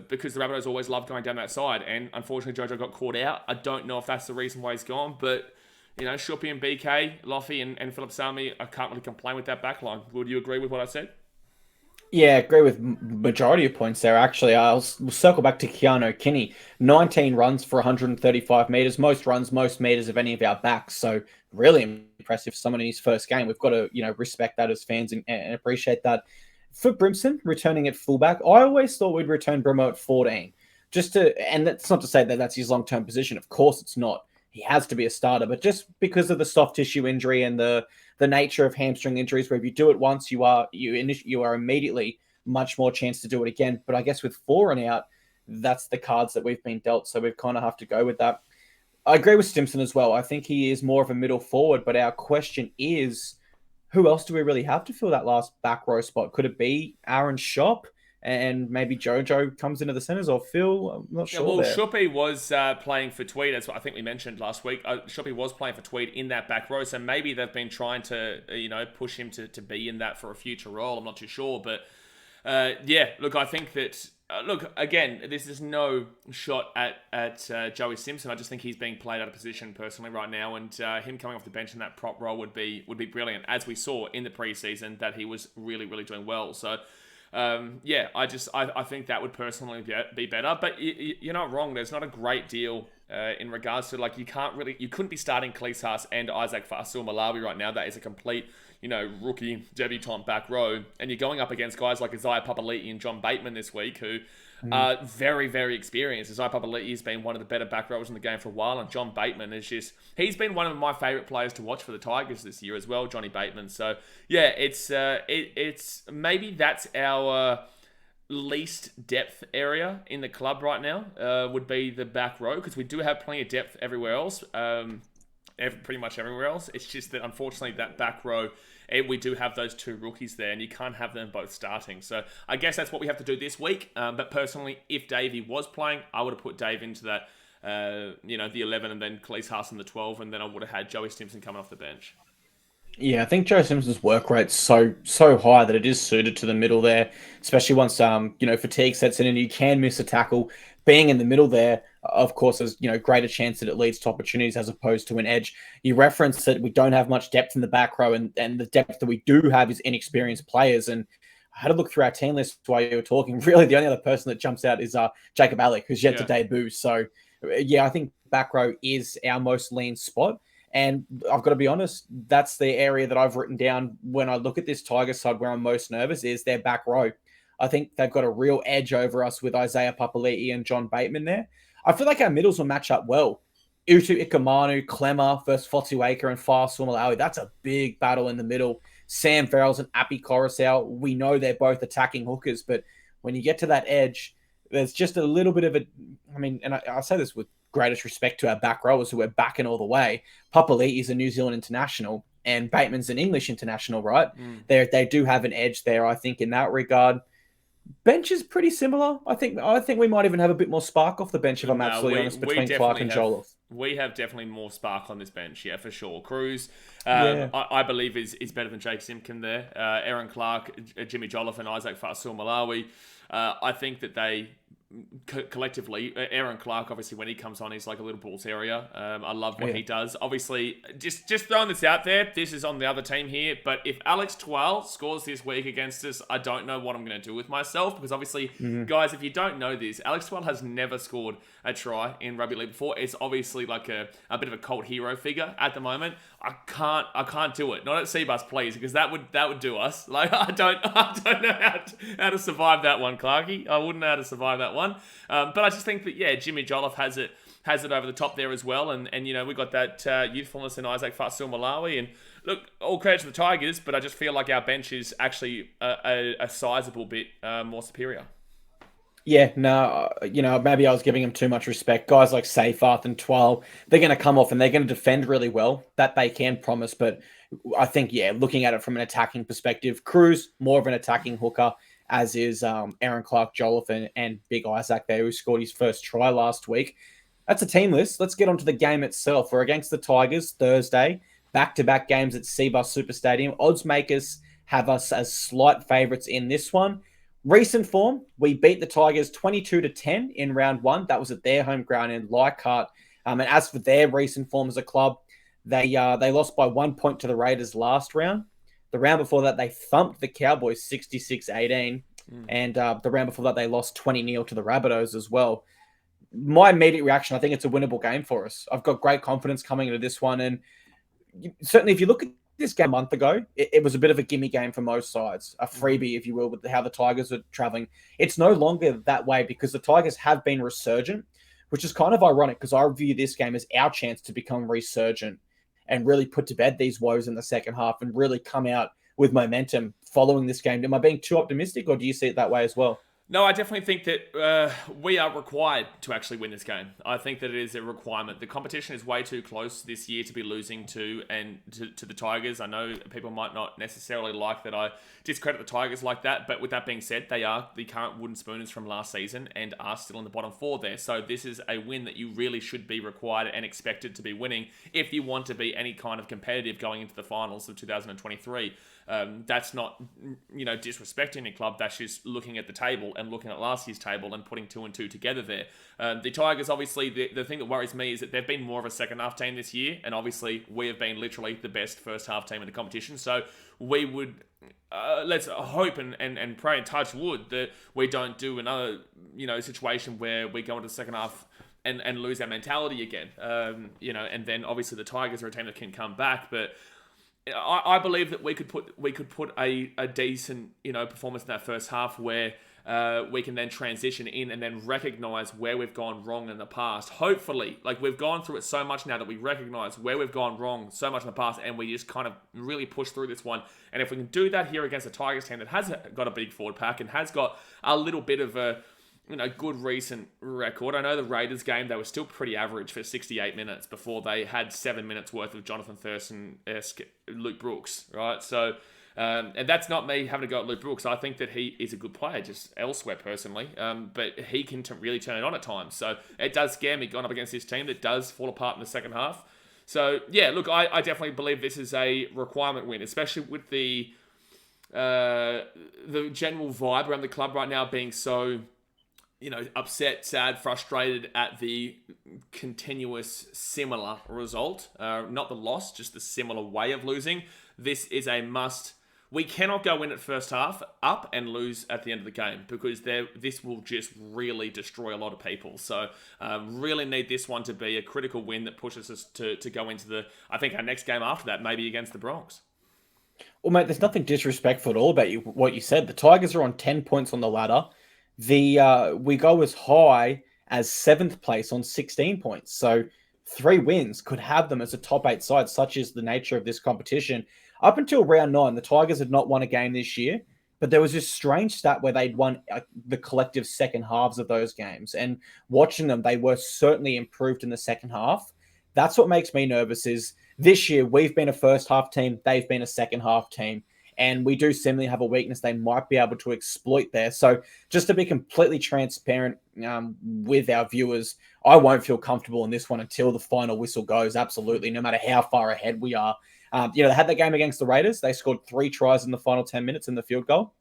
because the Rabbitohs always love going down that side, and unfortunately Jojo got caught out. I don't know if that's the reason why he's gone, but Shuppy and BK, Loffy and Philip Sami, I can't really complain with that back line. Would you agree with what I said? Yeah, I agree with majority of points there. Actually, we'll circle back to Keanu Kinney. 19 runs for 135 metres. Most runs, most metres of any of our backs. So really impressive for someone in his first game. We've got to, respect that as fans and appreciate that. For Brimson, returning at fullback, I always thought we'd return Brimo at 14. And that's not to say that that's his long-term position. Of course it's not. He has to be a starter, but just because of the soft tissue injury and the nature of hamstring injuries, where if you do it once, you are immediately much more chance to do it again. But I guess with 4 and out, that's the cards that we've been dealt, so we've kind of have to go with that. I agree with Stimson as well. I think he is more of a middle forward, but our question is, who else do we really have to fill that last back row spot? Could it be Aaron Shop? And maybe Jojo comes into the centres, or Phil? I'm not sure. Well, Shuppy was playing for Tweed, as I think we mentioned last week. Shuppy was playing for Tweed in that back row, so maybe they've been trying to, push him to be in that for a future role. I'm not too sure, but I think that. Again, this is no shot at Joey Simpson. I just think he's being played out of position personally right now, and him coming off the bench in that prop role would be brilliant, as we saw in the preseason that he was really, really doing well. So. I think that would personally be better, but you're not wrong. There's not a great deal in regards to, you couldn't be starting Cleese and Isaac Fasul Malawi right now. That is a complete, rookie debutante back row, and you're going up against guys like Isaiah Papali'i and John Bateman this week, who are very, very experienced. Isaiah Papali'i has been one of the better back rowers in the game for a while, and John Bateman he's been one of my favourite players to watch for the Tigers this year as well, Johnny Bateman. So yeah, it's maybe that's our least depth area in the club right now, would be the back row, because we do have plenty of depth everywhere else, pretty much everywhere else. It's just that unfortunately that back row, we do have those 2 rookies there, and you can't have them both starting. So I guess that's what we have to do this week. But personally, if Davey was playing, I would have put Dave into that, the 11, and then Cleese Haas in the 12, and then I would have had Joey Stimson coming off the bench. Yeah, I think Joe Simpson's work rate's so high that it is suited to the middle there, especially once fatigue sets in and you can miss a tackle. Being in the middle there, of course, there's greater chance that it leads to opportunities as opposed to an edge. You referenced that we don't have much depth in the back row, and the depth that we do have is inexperienced players. And I had to look through our team list while you were talking. Really, the only other person that jumps out is Jacob Alec, who's yet to debut. So, I think back row is our most lean spot. And I've got to be honest, that's the area that I've written down when I look at this Tiger side where I'm most nervous is their back row. I think they've got a real edge over us with Isaiah Papali'i and John Bateman there. I feel like our middles will match up well. Utu Ikamanu, Clemmer versus Fotuaker and Faisal Malawi. That's a big battle in the middle. Sam Farrell's and Appy Coruscant. We know they're both attacking hookers, but when you get to that edge, there's just a little bit of a... I mean, and I say this with greatest respect to our back rowers who we're backing all the way. Papali'i is a New Zealand international and Bateman's an English international, right? They do have an edge there, I think, in that regard. Bench is pretty similar. I think we might even have a bit more spark off the bench, if I'm absolutely honest, between Clark and Jolliffe. We have definitely more spark on this bench, yeah, for sure. Cruz, I believe, is better than Jake Simpkin there. Aaron Clark, Jimmy Jolliffe, and Isaac Faisal Malawi. I think that they collectively, Aaron Clark, obviously, when he comes on, he's like a little bull terrier. I love what he does. Obviously, just throwing this out there, this is on the other team here, but if Alex Twal scores this week against us, I don't know what I'm going to do with myself, because obviously, guys, if you don't know this, Alex Twal has never scored a try in rugby league before. It's obviously like a bit of a cult hero figure at the moment. I can't do it. Not at Seabus, please, because that would do us. Like, I don't know how to survive that one, Clarkey. I wouldn't know how to survive that one. But I just think that, yeah, Jimmy Jolliffe has it over the top there as well. And you know, we got that youthfulness in Isaac Faisal Malawi. And look, all credit to the Tigers, but I just feel like our bench is actually a sizable bit more superior. Yeah, no, you know, maybe I was giving them too much respect. Guys like Seyfarth and Twal, they're going to come off and they're going to defend really well. That they can promise. But I think, yeah, looking at it from an attacking perspective, Cruz, more of an attacking hooker, as is Aaron Clark, Jolliffe, and Big Isaac there, who scored his first try last week. That's a team list. Let's get on to the game itself. We're against the Tigers Thursday. Back-to-back games at Seabus Super Stadium. Odds makers have us as slight favourites in this one. Recent form, we beat the Tigers 22-10 in round one. That was at their home ground in Leichhardt. And as for their recent form as a club, they lost by 1 point to the Raiders last round. The round before that, they thumped the Cowboys 66-18. And the round before that, they lost 20-0 to the Rabbitohs as well. My immediate reaction, I think it's a winnable game for us. I've got great confidence coming into this one. And certainly if you look at this game a month ago, it was a bit of a gimme game for most sides, a freebie, if you will, with how the Tigers are traveling. It's no longer that way because the Tigers have been resurgent, which is kind of ironic because I view this game as our chance to become resurgent and really put to bed these woes in the second half and really come out with momentum following this game. Am I being too optimistic, or do you see it that way as well? No, I definitely think that we are required to actually win this game. I think that it is a requirement. The competition is way too close this year to be losing to the Tigers. I know people might not necessarily like that I discredit the Tigers like that, but with that being said, they are the current wooden spooners from last season and are still in the bottom four there. So this is a win that you really should be required and expected to be winning if you want to be any kind of competitive going into the finals of 2023. That's not, disrespecting the club. That's just looking at the table and looking at last year's table and putting 2 and 2 together there. The Tigers, obviously, the thing that worries me is that they've been more of a second half team this year, and obviously we have been literally the best first half team in the competition. So we would let's hope and pray and touch wood that we don't do another situation where we go into the second half and lose our mentality again. And then obviously the Tigers are a team that can come back, but I believe that we could put a decent performance in that first half where we can then transition in and then recognize where we've gone wrong in the past. Hopefully, like we've gone through it so much now that we recognize where we've gone wrong so much in the past, and we just kind of really push through this one. And if we can do that here against a Tigers team that has got a big forward pack and has got a little bit of a good recent record. I know the Raiders game, they were still pretty average for 68 minutes before they had 7 minutes worth of Jonathan Thurston-esque Luke Brooks, right? So, and that's not me having to go at Luke Brooks. I think that he is a good player, just elsewhere personally, but he can really turn it on at times. So it does scare me going up against this team that does fall apart in the second half. So, yeah, look, I definitely believe this is a requirement win, especially with the general vibe around the club right now being so upset, sad, frustrated at the continuous similar result. Not the loss, just the similar way of losing. This is a must. We cannot go in at first half up and lose at the end of the game because this will just really destroy a lot of people. So really need this one to be a critical win that pushes us to go into I think our next game after that, maybe against the Bronx. Well, mate, there's nothing disrespectful at all about what you said. The Tigers are on 10 points on the ladder. We go as high as seventh place on 16 points. So 3 wins could have them as a top 8 side, such is the nature of this competition. Up until round 9, the Tigers had not won a game this year, but there was this strange stat where they'd won the collective second halves of those games. And watching them, they were certainly improved in the second half. That's what makes me nervous is this year we've been a first half team, they've been a second half team. And we do seemingly have a weakness they might be able to exploit there. So just to be completely transparent with our viewers, I won't feel comfortable in this one until the final whistle goes. Absolutely, no matter how far ahead we are. They had that game against the Raiders. They scored 3 tries in the final 10 minutes in the field goal.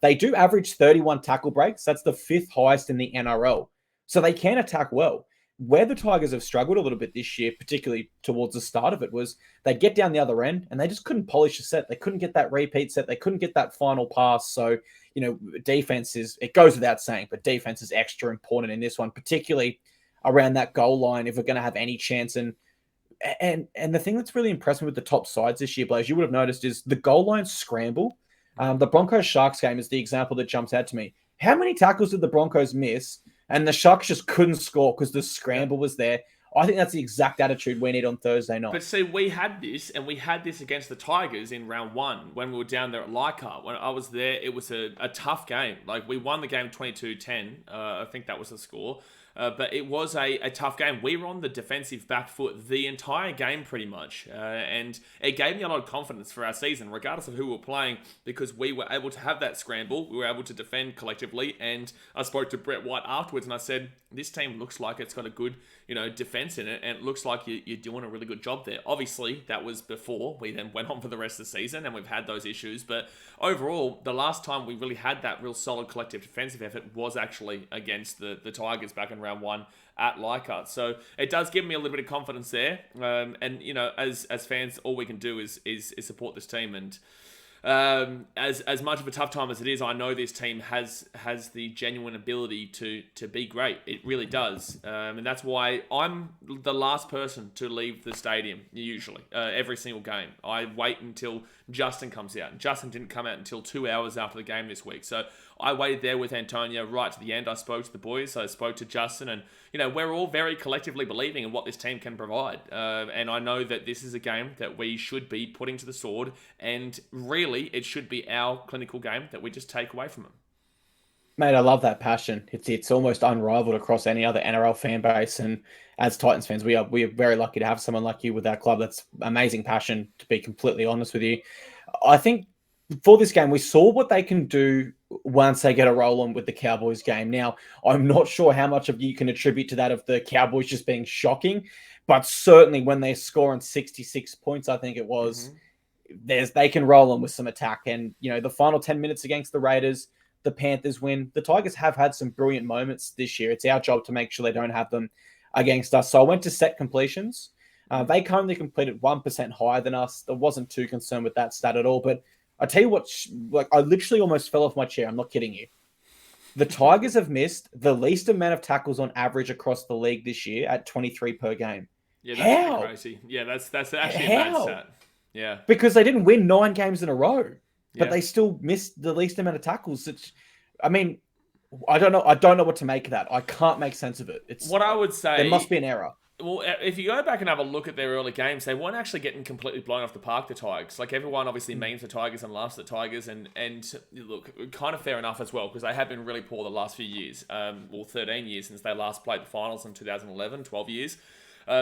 They do average 31 tackle breaks. That's the 5th highest in the NRL. So they can attack well. Where the Tigers have struggled a little bit this year, particularly towards the start of it, was they'd get down the other end and they just couldn't polish a set. They couldn't get that repeat set. They couldn't get that final pass. So, defense it goes without saying, but defense is extra important in this one, particularly around that goal line if we're going to have any chance. And the thing that's really impressed me with the top sides this year, Blaze, you would have noticed is the goal line scramble. The Broncos-Sharks game is the example that jumps out to me. How many tackles did the Broncos miss? And the Sharks just couldn't score because the scramble was there. I think that's the exact attitude we need on Thursday night. But see, we had this against the Tigers in round 1 when we were down there at Leichhardt. When I was there, it was a tough game. Like, we won the game 22-10. I think that was the score. But it was a tough game. We were on the defensive back foot the entire game pretty much. And it gave me a lot of confidence for our season, regardless of who we were playing, because we were able to have that scramble. We were able to defend collectively. And I spoke to Brett White afterwards and I said, this team looks like it's got a good, defense in it. And it looks like you're doing a really good job there. Obviously, that was before we then went on for the rest of the season and we've had those issues. But overall, the last time we really had that real solid collective defensive effort was actually against the Tigers back in round 1 at Leichhardt. So it does give me a little bit of confidence there. And as fans, all we can do is support this team. And as much of a tough time as it is, I know this team has the genuine ability to be great. It really does. And that's why I'm the last person to leave the stadium, usually, every single game. I wait until Justin comes out. And Justin didn't come out until 2 hours after the game this week. So I waited there with Antonio right to the end. I spoke to the boys. I spoke to Justin. And, we're all very collectively believing in what this team can provide. And I know that this is a game that we should be putting to the sword. And really, it should be our clinical game that we just take away from them. Mate, I love that passion. It's almost unrivaled across any other NRL fan base. And as Titans fans, we are very lucky to have someone like you with our club. That's amazing passion, to be completely honest with you. I think for this game, we saw what they can do once they get a roll on with the Cowboys game. Now, I'm not sure how much of you can attribute to that of the Cowboys just being shocking, but certainly when they're scoring 66 points, I think it was, they can roll on with some attack. And, the final 10 minutes against the Raiders, the Panthers win. The Tigers have had some brilliant moments this year. It's our job to make sure they don't have them against us. So I went to set completions. They currently completed 1% higher than us. I wasn't too concerned with that stat at all. But I tell you what, I literally almost fell off my chair. I'm not kidding you. The Tigers have missed the least amount of tackles on average across the league this year at 23 per game. Yeah, that's crazy. Yeah, that's actually a bad stat. Yeah. Because they didn't win 9 games in a row, but they still missed the least amount of tackles. I don't know what to make of that. I can't make sense of it. What I would say, there must be an error. Well, if you go back and have a look at their early games, they weren't actually getting completely blown off the park, the Tigers. Like, everyone obviously means the Tigers and laughs at the Tigers, and look, kind of fair enough as well, because they have been really poor the last few years. 13 years since they last played the finals in 2011, 12 years.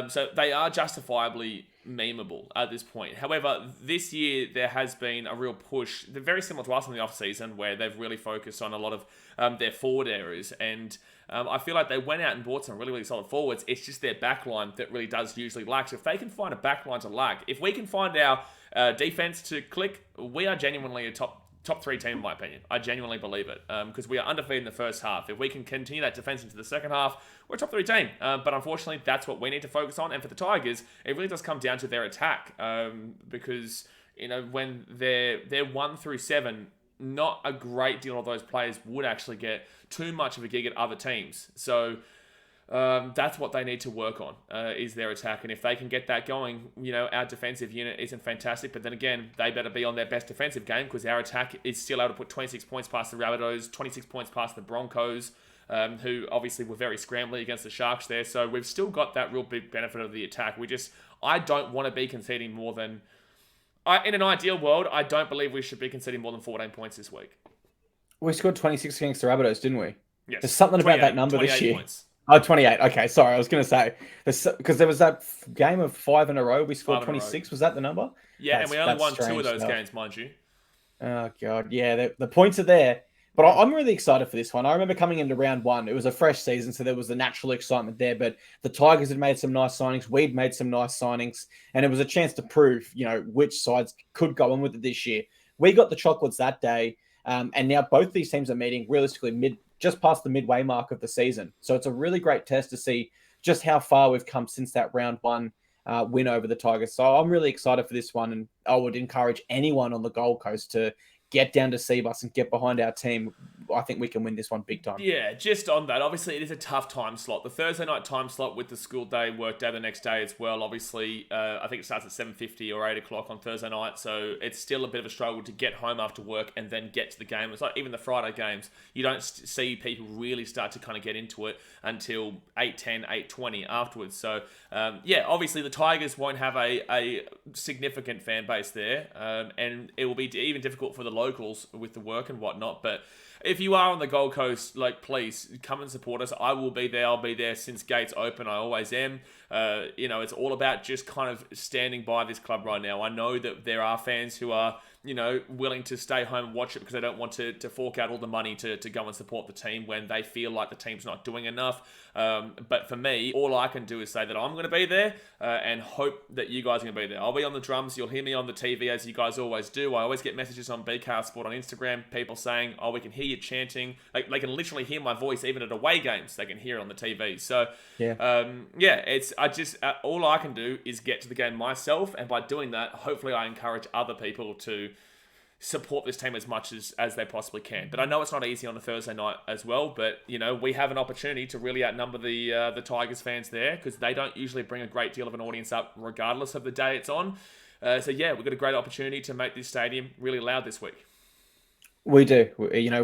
So they are justifiably memeable at this point. However, this year there has been a real push. They're very similar to us in the off-season, where they've really focused on a lot of their forward areas. And I feel like they went out and bought some really, really solid forwards. It's just their backline that really does usually lack. So if they can find a backline to lack, if we can find our defense to click, we are genuinely a top 3 team, in my opinion. I genuinely believe it, because we are undefeated in the first half. If we can continue that defense into the second half, we're a top 3 team. But unfortunately, that's what we need to focus on. And for the Tigers, it really does come down to their attack, because when they're 1 through 7, not a great deal of those players would actually get too much of a gig at other teams. So That's what they need to work on, is their attack. And if they can get that going, our defensive unit isn't fantastic. But then again, they better be on their best defensive game, because our attack is still able to put 26 points past the Rabbitohs, 26 points past the Broncos, who obviously were very scrambly against the Sharks there. So we've still got that real big benefit of the attack. I don't want to be conceding more than... in an ideal world, I don't believe we should be conceding more than 14 points this week. We scored 26 against the Rabbitohs, didn't we? Yes. There's something about that number this year. Points. Oh, 28. Okay, sorry. I was going to say, because there was that game of 5 in a row. We scored 26. Was that the number? Yeah, and we only won 2 of those games, mind you. Oh, God. Yeah, the points are there. But I'm really excited for this one. I remember coming into round 1. It was a fresh season, so there was the natural excitement there. But the Tigers had made some nice signings. We'd made some nice signings. And it was a chance to prove, which sides could go on with it this year. We got the chocolates that day. And now both these teams are meeting realistically just past the midway mark of the season. So it's a really great test to see just how far we've come since that round 1 win over the Tigers. So I'm really excited for this one. And I would encourage anyone on the Gold Coast to get down to Seabus and get behind our team. I think we can win this one big time. Yeah, just on that, obviously it is a tough time slot. The Thursday night time slot with the school day, work day the next day as well. Obviously, I think it starts at 7:50 or 8 o'clock on Thursday night, so it's still a bit of a struggle to get home after work and then get to the game. It's like even the Friday games, you don't see people really start to kind of get into it until 8:10, 8:20 afterwards. So, obviously the Tigers won't have a significant fan base there, and it will be even difficult for the locals with the work and whatnot, but if you are on the Gold Coast, please come and support us. I will be there. I'll be there since gates open. I always am. It's all about just kind of standing by this club right now. I know that there are fans who are, willing to stay home and watch it because they don't want to fork out all the money to go and support the team when they feel like the team's not doing enough. But for me, all I can do is say that I'm going to be there and hope that you guys are going to be there. I'll be on the drums. You'll hear me on the TV as you guys always do. I always get messages on BKRsport on Instagram, people saying, "Oh, we can hear you chanting." Like, they can literally hear my voice even at away games. They can hear it on the TV. So, all I can do is get to the game myself, and by doing that, hopefully I encourage other people to support this team as much as they possibly can. But I know it's not easy on a Thursday night as well, but we have an opportunity to really outnumber the Tigers fans there, because they don't usually bring a great deal of an audience up regardless of the day it's on. We've got a great opportunity to make this stadium really loud this week. We do.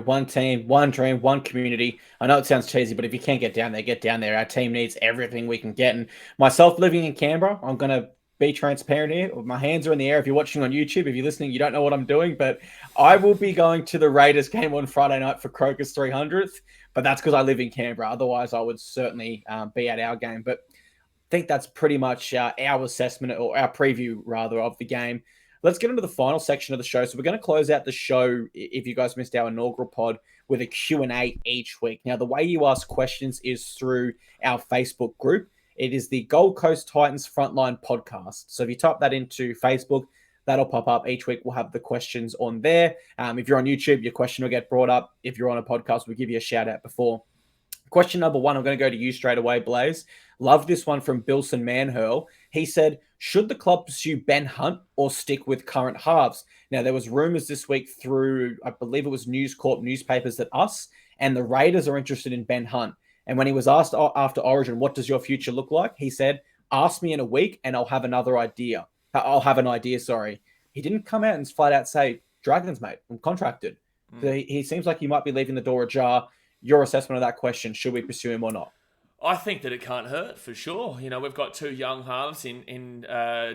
One team, one dream, one community. I know it sounds cheesy, but if you can't get down there, get down there. Our team needs everything we can get. And myself living in Canberra, I'm going to be transparent here. My hands are in the air. If you're watching on YouTube, if you're listening, you don't know what I'm doing, but I will be going to the Raiders game on Friday night for Croker's 300th, but that's because I live in Canberra. Otherwise, I would certainly be at our game. But I think that's pretty much our assessment, or our preview, rather, of the game. Let's get into the final section of the show. So we're going to close out the show, if you guys missed our inaugural pod, with a Q&A each week. Now, the way you ask questions is through our Facebook group. It is the Gold Coast Titans Frontline Podcast. So if you type that into Facebook, that'll pop up. Each week we'll have the questions on there. If you're on YouTube, your question will get brought up. If you're on a podcast, we'll give you a shout out before. Question number 1, I'm going to go to you straight away, Blaze. Love this one from Brimson Manhurl. He said, should the club pursue Ben Hunt or stick with current halves? Now, there was rumours this week through, I believe it was News Corp newspapers, that us and the Raiders are interested in Ben Hunt. And when he was asked after Origin, what does your future look like? He said, ask me in a week and I'll have an idea. He didn't come out and flat out say, Dragons, mate, I'm contracted. So he seems like he might be leaving the door ajar. Your assessment of that question, should we pursue him or not? I think that it can't hurt, for sure. We've got 2 young halves in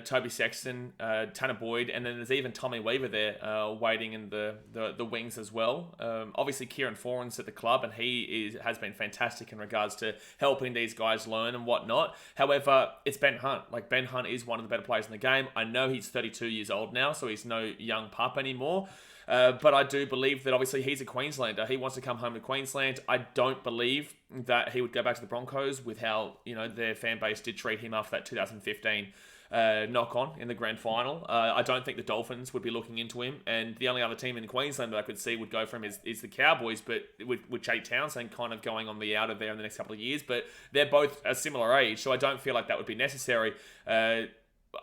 Toby Sexton, Tanner Boyd, and then there's even Tommy Weaver there waiting in the wings as well. Obviously, Kieran Foran's at the club, and he has been fantastic in regards to helping these guys learn and whatnot. However, it's Ben Hunt. Ben Hunt is one of the better players in the game. I know he's 32 years old now, so he's no young pup anymore. But I do believe that obviously he's a Queenslander. He wants to come home to Queensland. I don't believe that he would go back to the Broncos with how their fan base did treat him after that 2015 knock-on in the grand final. I don't think the Dolphins would be looking into him. And the only other team in Queensland that I could see would go for him is the Cowboys, but with Jake Townsend kind of going on the outer there in the next couple of years. But they're both a similar age, so I don't feel like that would be necessary.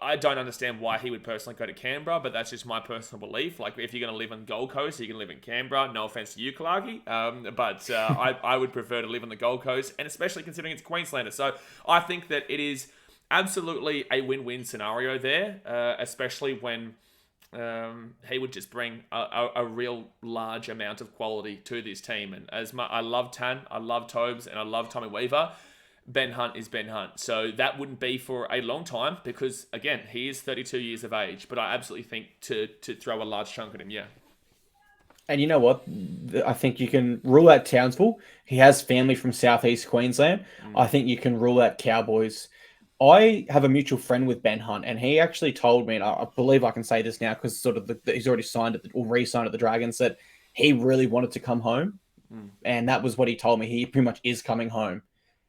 I don't understand why he would personally go to Canberra, but that's just my personal belief. Like, if you're going to live on Gold Coast, you're going to live in Canberra. No offense to you, Clarkey, but I would prefer to live on the Gold Coast, and especially considering it's Queenslander. So I think that it is absolutely a win-win scenario there, especially when he would just bring a real large amount of quality to this team. And I love Tan, I love Tobes, and I love Tommy Weaver. Ben Hunt is Ben Hunt. So that wouldn't be for a long time because, again, he is 32 years of age. But I absolutely think to throw a large chunk at him, yeah. And you know what? I think you can rule out Townsville. He has family from southeast Queensland. I think you can rule out Cowboys. I have a mutual friend with Ben Hunt, and he actually told me, and I believe I can say this now because sort of he's already signed it or re-signed at the Dragons, that he really wanted to come home. And that was what he told me. He pretty much is coming home.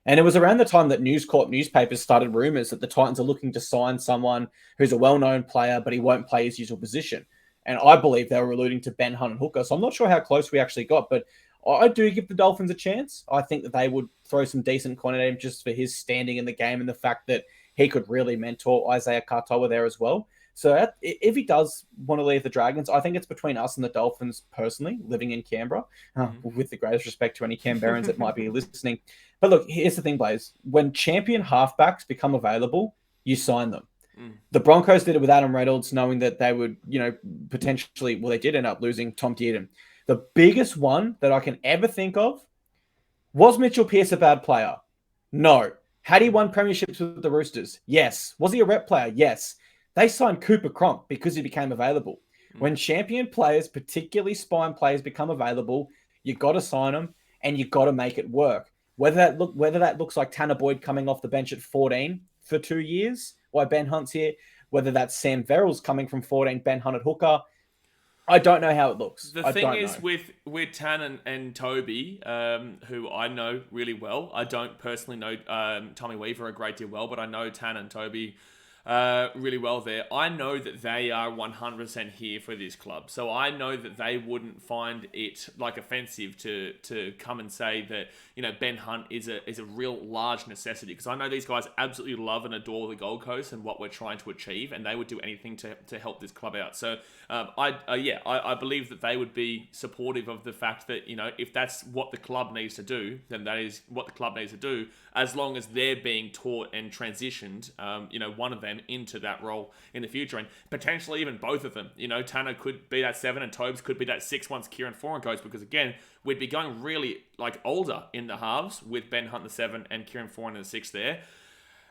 And it was around the time that News Corp newspapers started rumors that the Titans are looking to sign someone who's a well-known player, but he won't play his usual position. And I believe they were alluding to Ben Hunt and Hooker. So I'm not sure how close we actually got, but I do give the Dolphins a chance. I think that they would throw some decent content at him just for his standing in the game and the fact that he could really mentor Isaiah Katoa there as well. So if he does want to leave the Dragons, I think it's between us and the Dolphins personally, living in Canberra, with the greatest respect to any Canberrans that might be listening. But look, here's the thing, Blaze. When champion halfbacks become available, you sign them. The Broncos did it with Adam Reynolds, knowing that they would, potentially, well, they did end up losing Tom Dearden. The biggest one that I can ever think of, was Mitchell Pearce a bad player? No. Had he won premierships with the Roosters? Yes. Was he a rep player? Yes. They signed Cooper Cronk because he became available. When champion players, particularly spine players, become available, you got to sign them and you got to make it work. Whether that looks like Tanner Boyd coming off the bench at 14 for 2 years, while Ben Hunt's here, whether that's Sam Verrills coming from 14, Ben Hunt at hooker, I don't know how it looks. The thing is with Tan and Toby, who I know really well. I don't personally know Tommy Weaver a great deal well, but I know Tan and Toby really well there. I know that they are 100% here for this club. So I know that they wouldn't find it offensive to come and say that, Ben Hunt is a real large necessity, because I know these guys absolutely love and adore the Gold Coast and what we're trying to achieve, and they would do anything to help this club out. So I believe that they would be supportive of the fact that, if that's what the club needs to do, then that is what the club needs to do, as long as they're being taught and transitioned, one of them into that role in the future, and potentially even both of them. Tanner could be that 7 and Tobes could be that 6 once Kieran Foran goes, because again, we'd be going really older in the halves with Ben Hunt the 7 and Kieran Foran in the 6 there.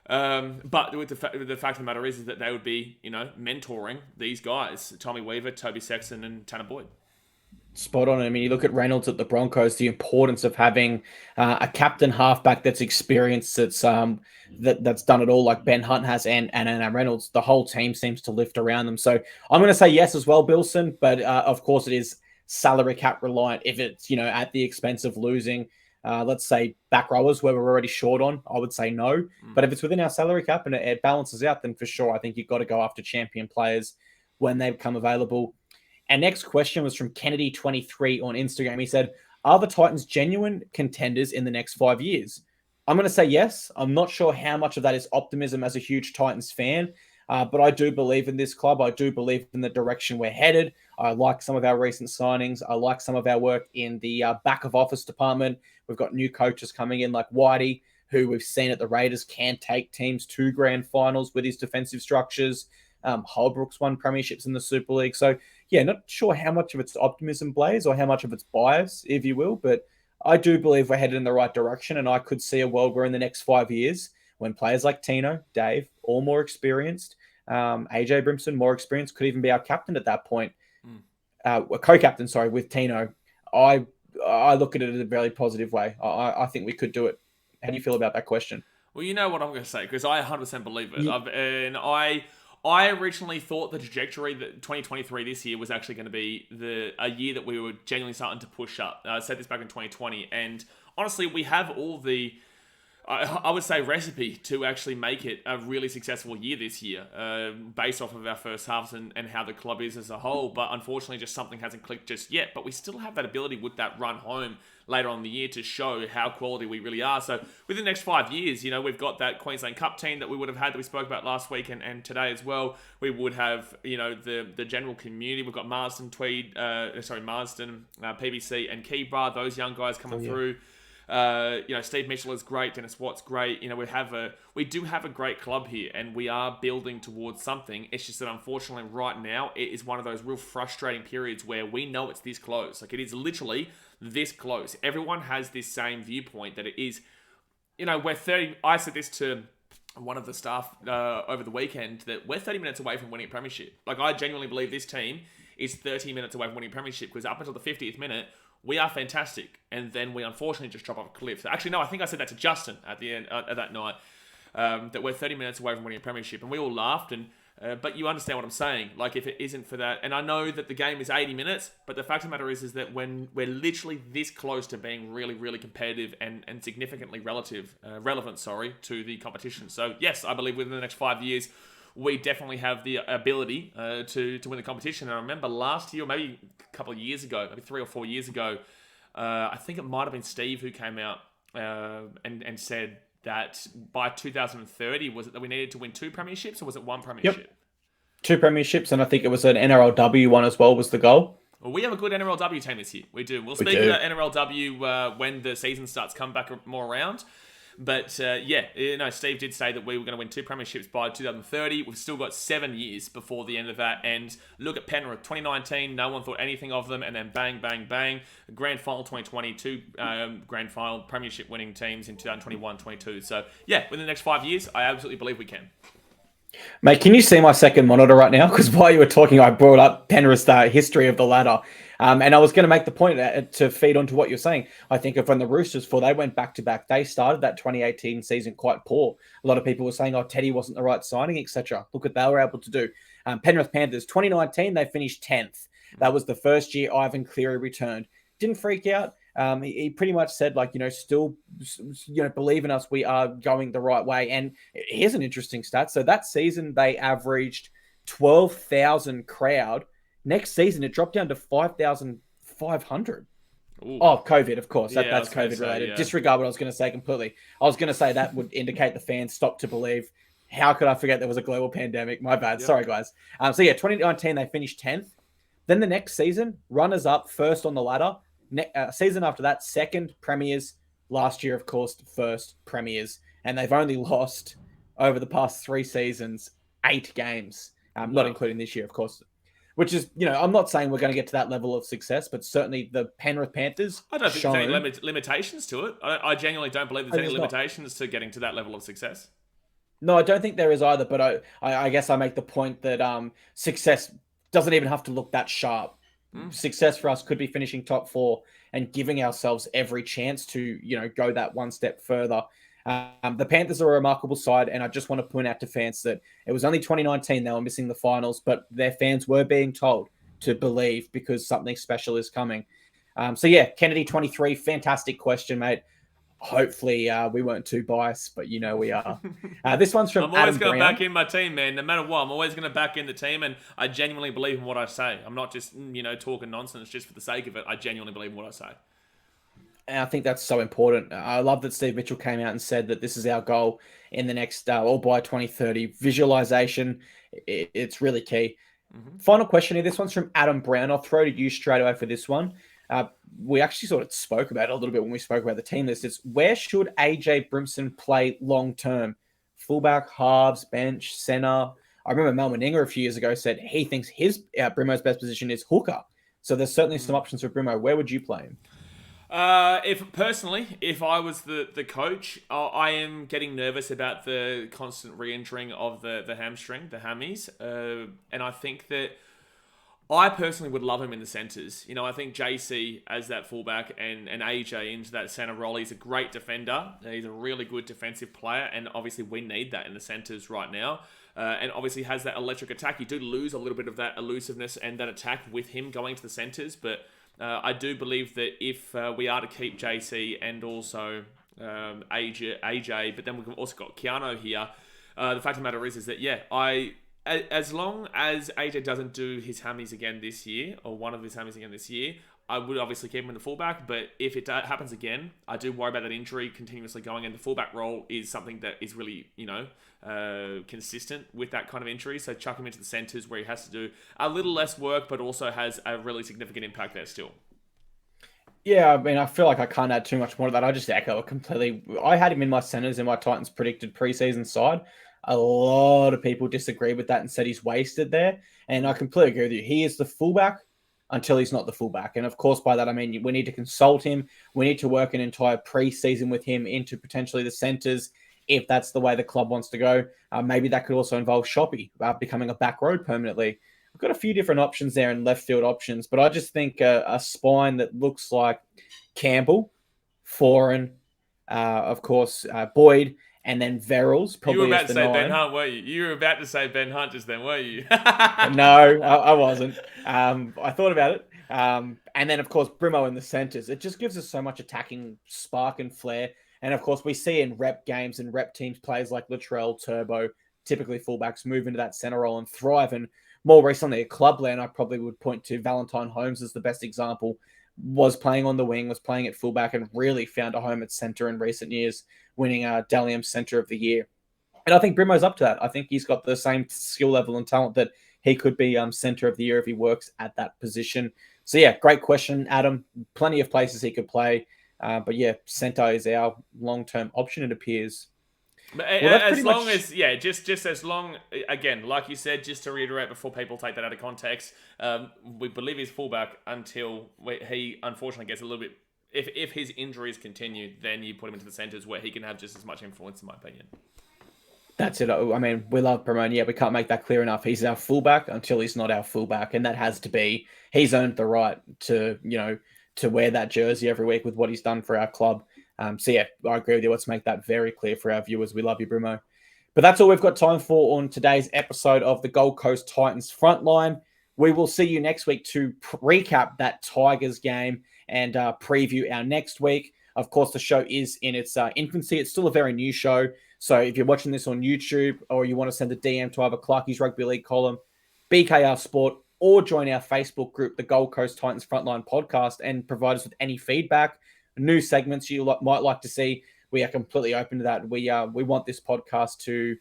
But with the fact of the matter is that they would be, mentoring these guys, Tommy Weaver, Toby Sexton, and Tanner Boyd. Spot on. I mean, you look at Reynolds at the Broncos, the importance of having a captain halfback that's experienced, that's done it all like Ben Hunt has, and Reynolds. The whole team seems to lift around them. So I'm going to say yes as well, Bilson. But of course, it is salary cap reliant. If it's at the expense of losing, let's say back rowers where we're already short on, I would say no. But if it's within our salary cap and it balances out, then for sure, I think you've got to go after champion players when they become available. Our next question was from Kennedy23 on Instagram. He said, are the Titans genuine contenders in the next 5 years? I'm going to say yes. I'm not sure how much of that is optimism as a huge Titans fan, but I do believe in this club. I do believe in the direction we're headed. I like some of our recent signings. I like some of our work in the back of office department. We've got new coaches coming in like Whitey, who we've seen at the Raiders can take teams to grand finals with his defensive structures. Holbrook's won premierships in the Super League. So, yeah, not sure how much of it's optimism, Blaze, or how much of it's bias, if you will, but I do believe we're headed in the right direction, and I could see a world where in the next 5 years, when players like Tino, Dave, all more experienced, AJ Brimson, more experienced, could even be our captain at that point, a co-captain, with Tino. I look at it in a very positive way. I think we could do it. How do you feel about that question? Well, you know what I'm going to say, because I 100% believe it. I originally thought the trajectory that 2023 this year was actually going to be a year that we were genuinely starting to push up. I said this back in 2020, and honestly, we have all the I would say, recipe to actually make it a really successful year this year, based off of our first halves and how the club is as a whole. But unfortunately, just something hasn't clicked just yet. But we still have that ability with that run home later on in the year to show how quality we really are. So within the next 5 years, we've got that Queensland Cup team that we would have had that we spoke about last week and today as well. We would have, the general community. We've got Marsden, PBC and Keebra, those young guys coming through. Steve Mitchell is great. Dennis Watt's great. We do have a great club here, and we are building towards something. It's just that unfortunately, right now, it is one of those real frustrating periods where we know it's this close. Like, it is literally this close. Everyone has this same viewpoint that it is. We're 30. I said this to one of the staff over the weekend that we're 30 minutes away from winning a premiership. Like, I genuinely believe this team is 30 minutes away from winning a premiership, because up until the 50th minute, we are fantastic, and then we unfortunately just drop off a cliff. So actually, no, I think I said that to Justin at the end of that night, that we're 30 minutes away from winning a premiership, and we all laughed. But you understand what I'm saying. Like, if it isn't for that, and I know that the game is 80 minutes, but the fact of the matter is that when we're literally this close to being really, really competitive and significantly relevant, to the competition. So yes, I believe within the next 5 years, we definitely have the ability to win the competition. And I remember last year, or maybe a couple of years ago, maybe 3 or 4 years ago, I think it might have been Steve who came out and said that by 2030, was it that we needed to win 2 premierships, or was it 1 premiership? Yep. 2 premierships, and I think it was an NRLW one as well was the goal. Well, we have a good NRLW team this year. We do. We'll speak about NRLW when the season starts, come back more around. But Steve did say that we were going to win 2 premierships by 2030. We've still got 7 years before the end of that. And look at Penrith, 2019, no one thought anything of them. And then bang, bang, bang. Grand final 2022, grand final premiership winning teams in 2021-22. So yeah, within the next 5 years, I absolutely believe we can. Mate, can you see my second monitor right now? Because while you were talking, I brought up Penrith's history of the ladder. And I was going to make the point to feed onto what you're saying. I think of when the Roosters, they went back-to-back, they started that 2018 season quite poor. A lot of people were saying, Teddy wasn't the right signing, etc. Look what they were able to do. Penrith Panthers, 2019, they finished 10th. That was the first year Ivan Cleary returned. Didn't freak out. He pretty much said, still, believe in us, we are going the right way. And here's an interesting stat. So that season, they averaged 12,000 crowd. Next season, it dropped down to 5,500. Oh, COVID, of course. That's COVID related. Disregard what I was going to say completely. I was going to say that would indicate the fans stopped to believe. How could I forget there was a global pandemic? My bad. Yep. Sorry, guys. 2019, they finished 10th. Then the next season, runners up, first on the ladder. Season after that, second premiers. Last year, of course, first premiers. And they've only lost, over the past 3 seasons, 8 games. Not including this year, of course. Which is, I'm not saying we're going to get to that level of success, but certainly the Penrith Panthers. I don't think there's any limitations to it. I genuinely don't believe there's any limitations to getting to that level of success. No, I don't think there is either, but I guess I make the point that success doesn't even have to look that sharp. Success for us could be finishing top 4 and giving ourselves every chance to, go that one step further. The Panthers are a remarkable side, and I just want to point out to fans that it was only 2019 they were missing the finals, but their fans were being told to believe because something special is coming. Kennedy 23, fantastic question, mate. Hopefully we weren't too biased, but we are. This one's from I'm always going to back in my team, man. No matter what, I'm always going to back in the team, and I genuinely believe in what I say. I'm not just, talking nonsense just for the sake of it. I genuinely believe in what I say. And I think that's so important. I love that Steve Mitchell came out and said that this is our goal in the next, or by 2030. Visualization, it's really key. Mm-hmm. Final question here. This one's from Adam Brown. I'll throw to you straight away for this one. We actually sort of spoke about it a little bit when we spoke about the team list. It's where should AJ Brimson play long-term? Fullback, halves, bench, centre. I remember Mel Meninga a few years ago said he thinks his Brimo's best position is hooker. So there's certainly some options for Brimo. Where would you play him? If I was the coach, I am getting nervous about the constant re-entering of the hamstring, the hammies. And I think that I personally would love him in the centres. I think JC as that fullback and AJ into that centre role. He's a great defender. He's a really good defensive player. And obviously we need that in the centres right now. And obviously has that electric attack. You do lose a little bit of that elusiveness and that attack with him going to the centres. But I do believe that if we are to keep JC and also AJ, but then we've also got Keanu here. The fact of the matter is that, as long as AJ doesn't do his hammies again this year, or one of his hammies again this year, I would obviously keep him in the fullback. But if it happens again, I do worry about that injury continuously going in. The fullback role is something that is really, consistent with that kind of injury. So chuck him into the centres where he has to do a little less work, but also has a really significant impact there still. Yeah, I mean, I feel like I can't add too much more to that. I just echo it completely. I had him in my centers in my Titans predicted preseason side. A lot of people disagree with that and said he's wasted there. And I completely agree with you. He is the fullback until he's not the fullback. And of course, by that, I mean, we need to consult him. We need to work an entire preseason with him into potentially the centers if that's the way the club wants to go. Maybe that could also involve Shoppy becoming a back road permanently. We've got a few different options there in left field options, but I just think a spine that looks like Campbell, Foran, of course, Boyd, and then Verrills. You were about to say Ben Hunt, weren't you? You were about to say Ben Hunt just then, weren't you? No, I wasn't. I thought about it. And then, of course, Brimo in the centres. It just gives us so much attacking spark and flair. And, of course, we see in rep games and rep teams players like Latrell, Turbo, typically fullbacks, move into that centre role and thrive. And more recently at Clubland, I probably would point to Valentine Holmes as the best example. Was playing on the wing, was playing at fullback, and really found a home at centre in recent years, winning Dalium Centre of the Year. And I think Brimo's up to that. I think he's got the same skill level and talent that he could be Centre of the Year if he works at that position. So, yeah, great question, Adam. Plenty of places he could play. But, yeah, Centre is our long-term option, it appears. But as long as, just as long, again, like you said, just to reiterate before people take that out of context, we believe he's fullback until he unfortunately gets a little bit, if his injuries continue, then you put him into the centres where he can have just as much influence, in my opinion. That's it. I mean, we love Brimo. Yeah, we can't make that clear enough. He's our fullback until he's not our fullback. And that has to be, he's earned the right to, to wear that jersey every week with what he's done for our club. So yeah, I agree with you. Let's make that very clear for our viewers. We love you, Brimo. But that's all we've got time for on today's episode of the Gold Coast Titans Frontline. We will see you next week to recap that Tigers game and preview our next week. Of course, the show is in its infancy. It's still a very new show. So if you're watching this on YouTube or you want to send a DM to either Clarkey's Rugby League column, BKRsport, or join our Facebook group, the Gold Coast Titans Frontline Podcast, and provide us with any feedback, new segments you might like to see, we are completely open to that. We want this podcast to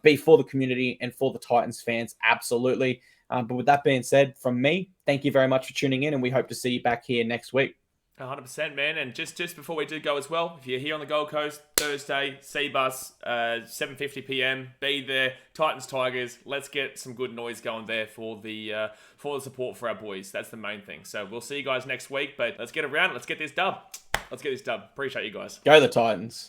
be for the community and for the Titans fans, absolutely. But with that being said, from me, thank you very much for tuning in, and we hope to see you back here next week. 100%, man. And just before we do go as well, if you're here on the Gold Coast, Thursday, C-Bus, 7:50 p.m, be there. Titans, Tigers, let's get some good noise going there for the support for our boys. That's the main thing. So we'll see you guys next week, but let's get around. Let's get this dub. Appreciate you guys. Go the Titans.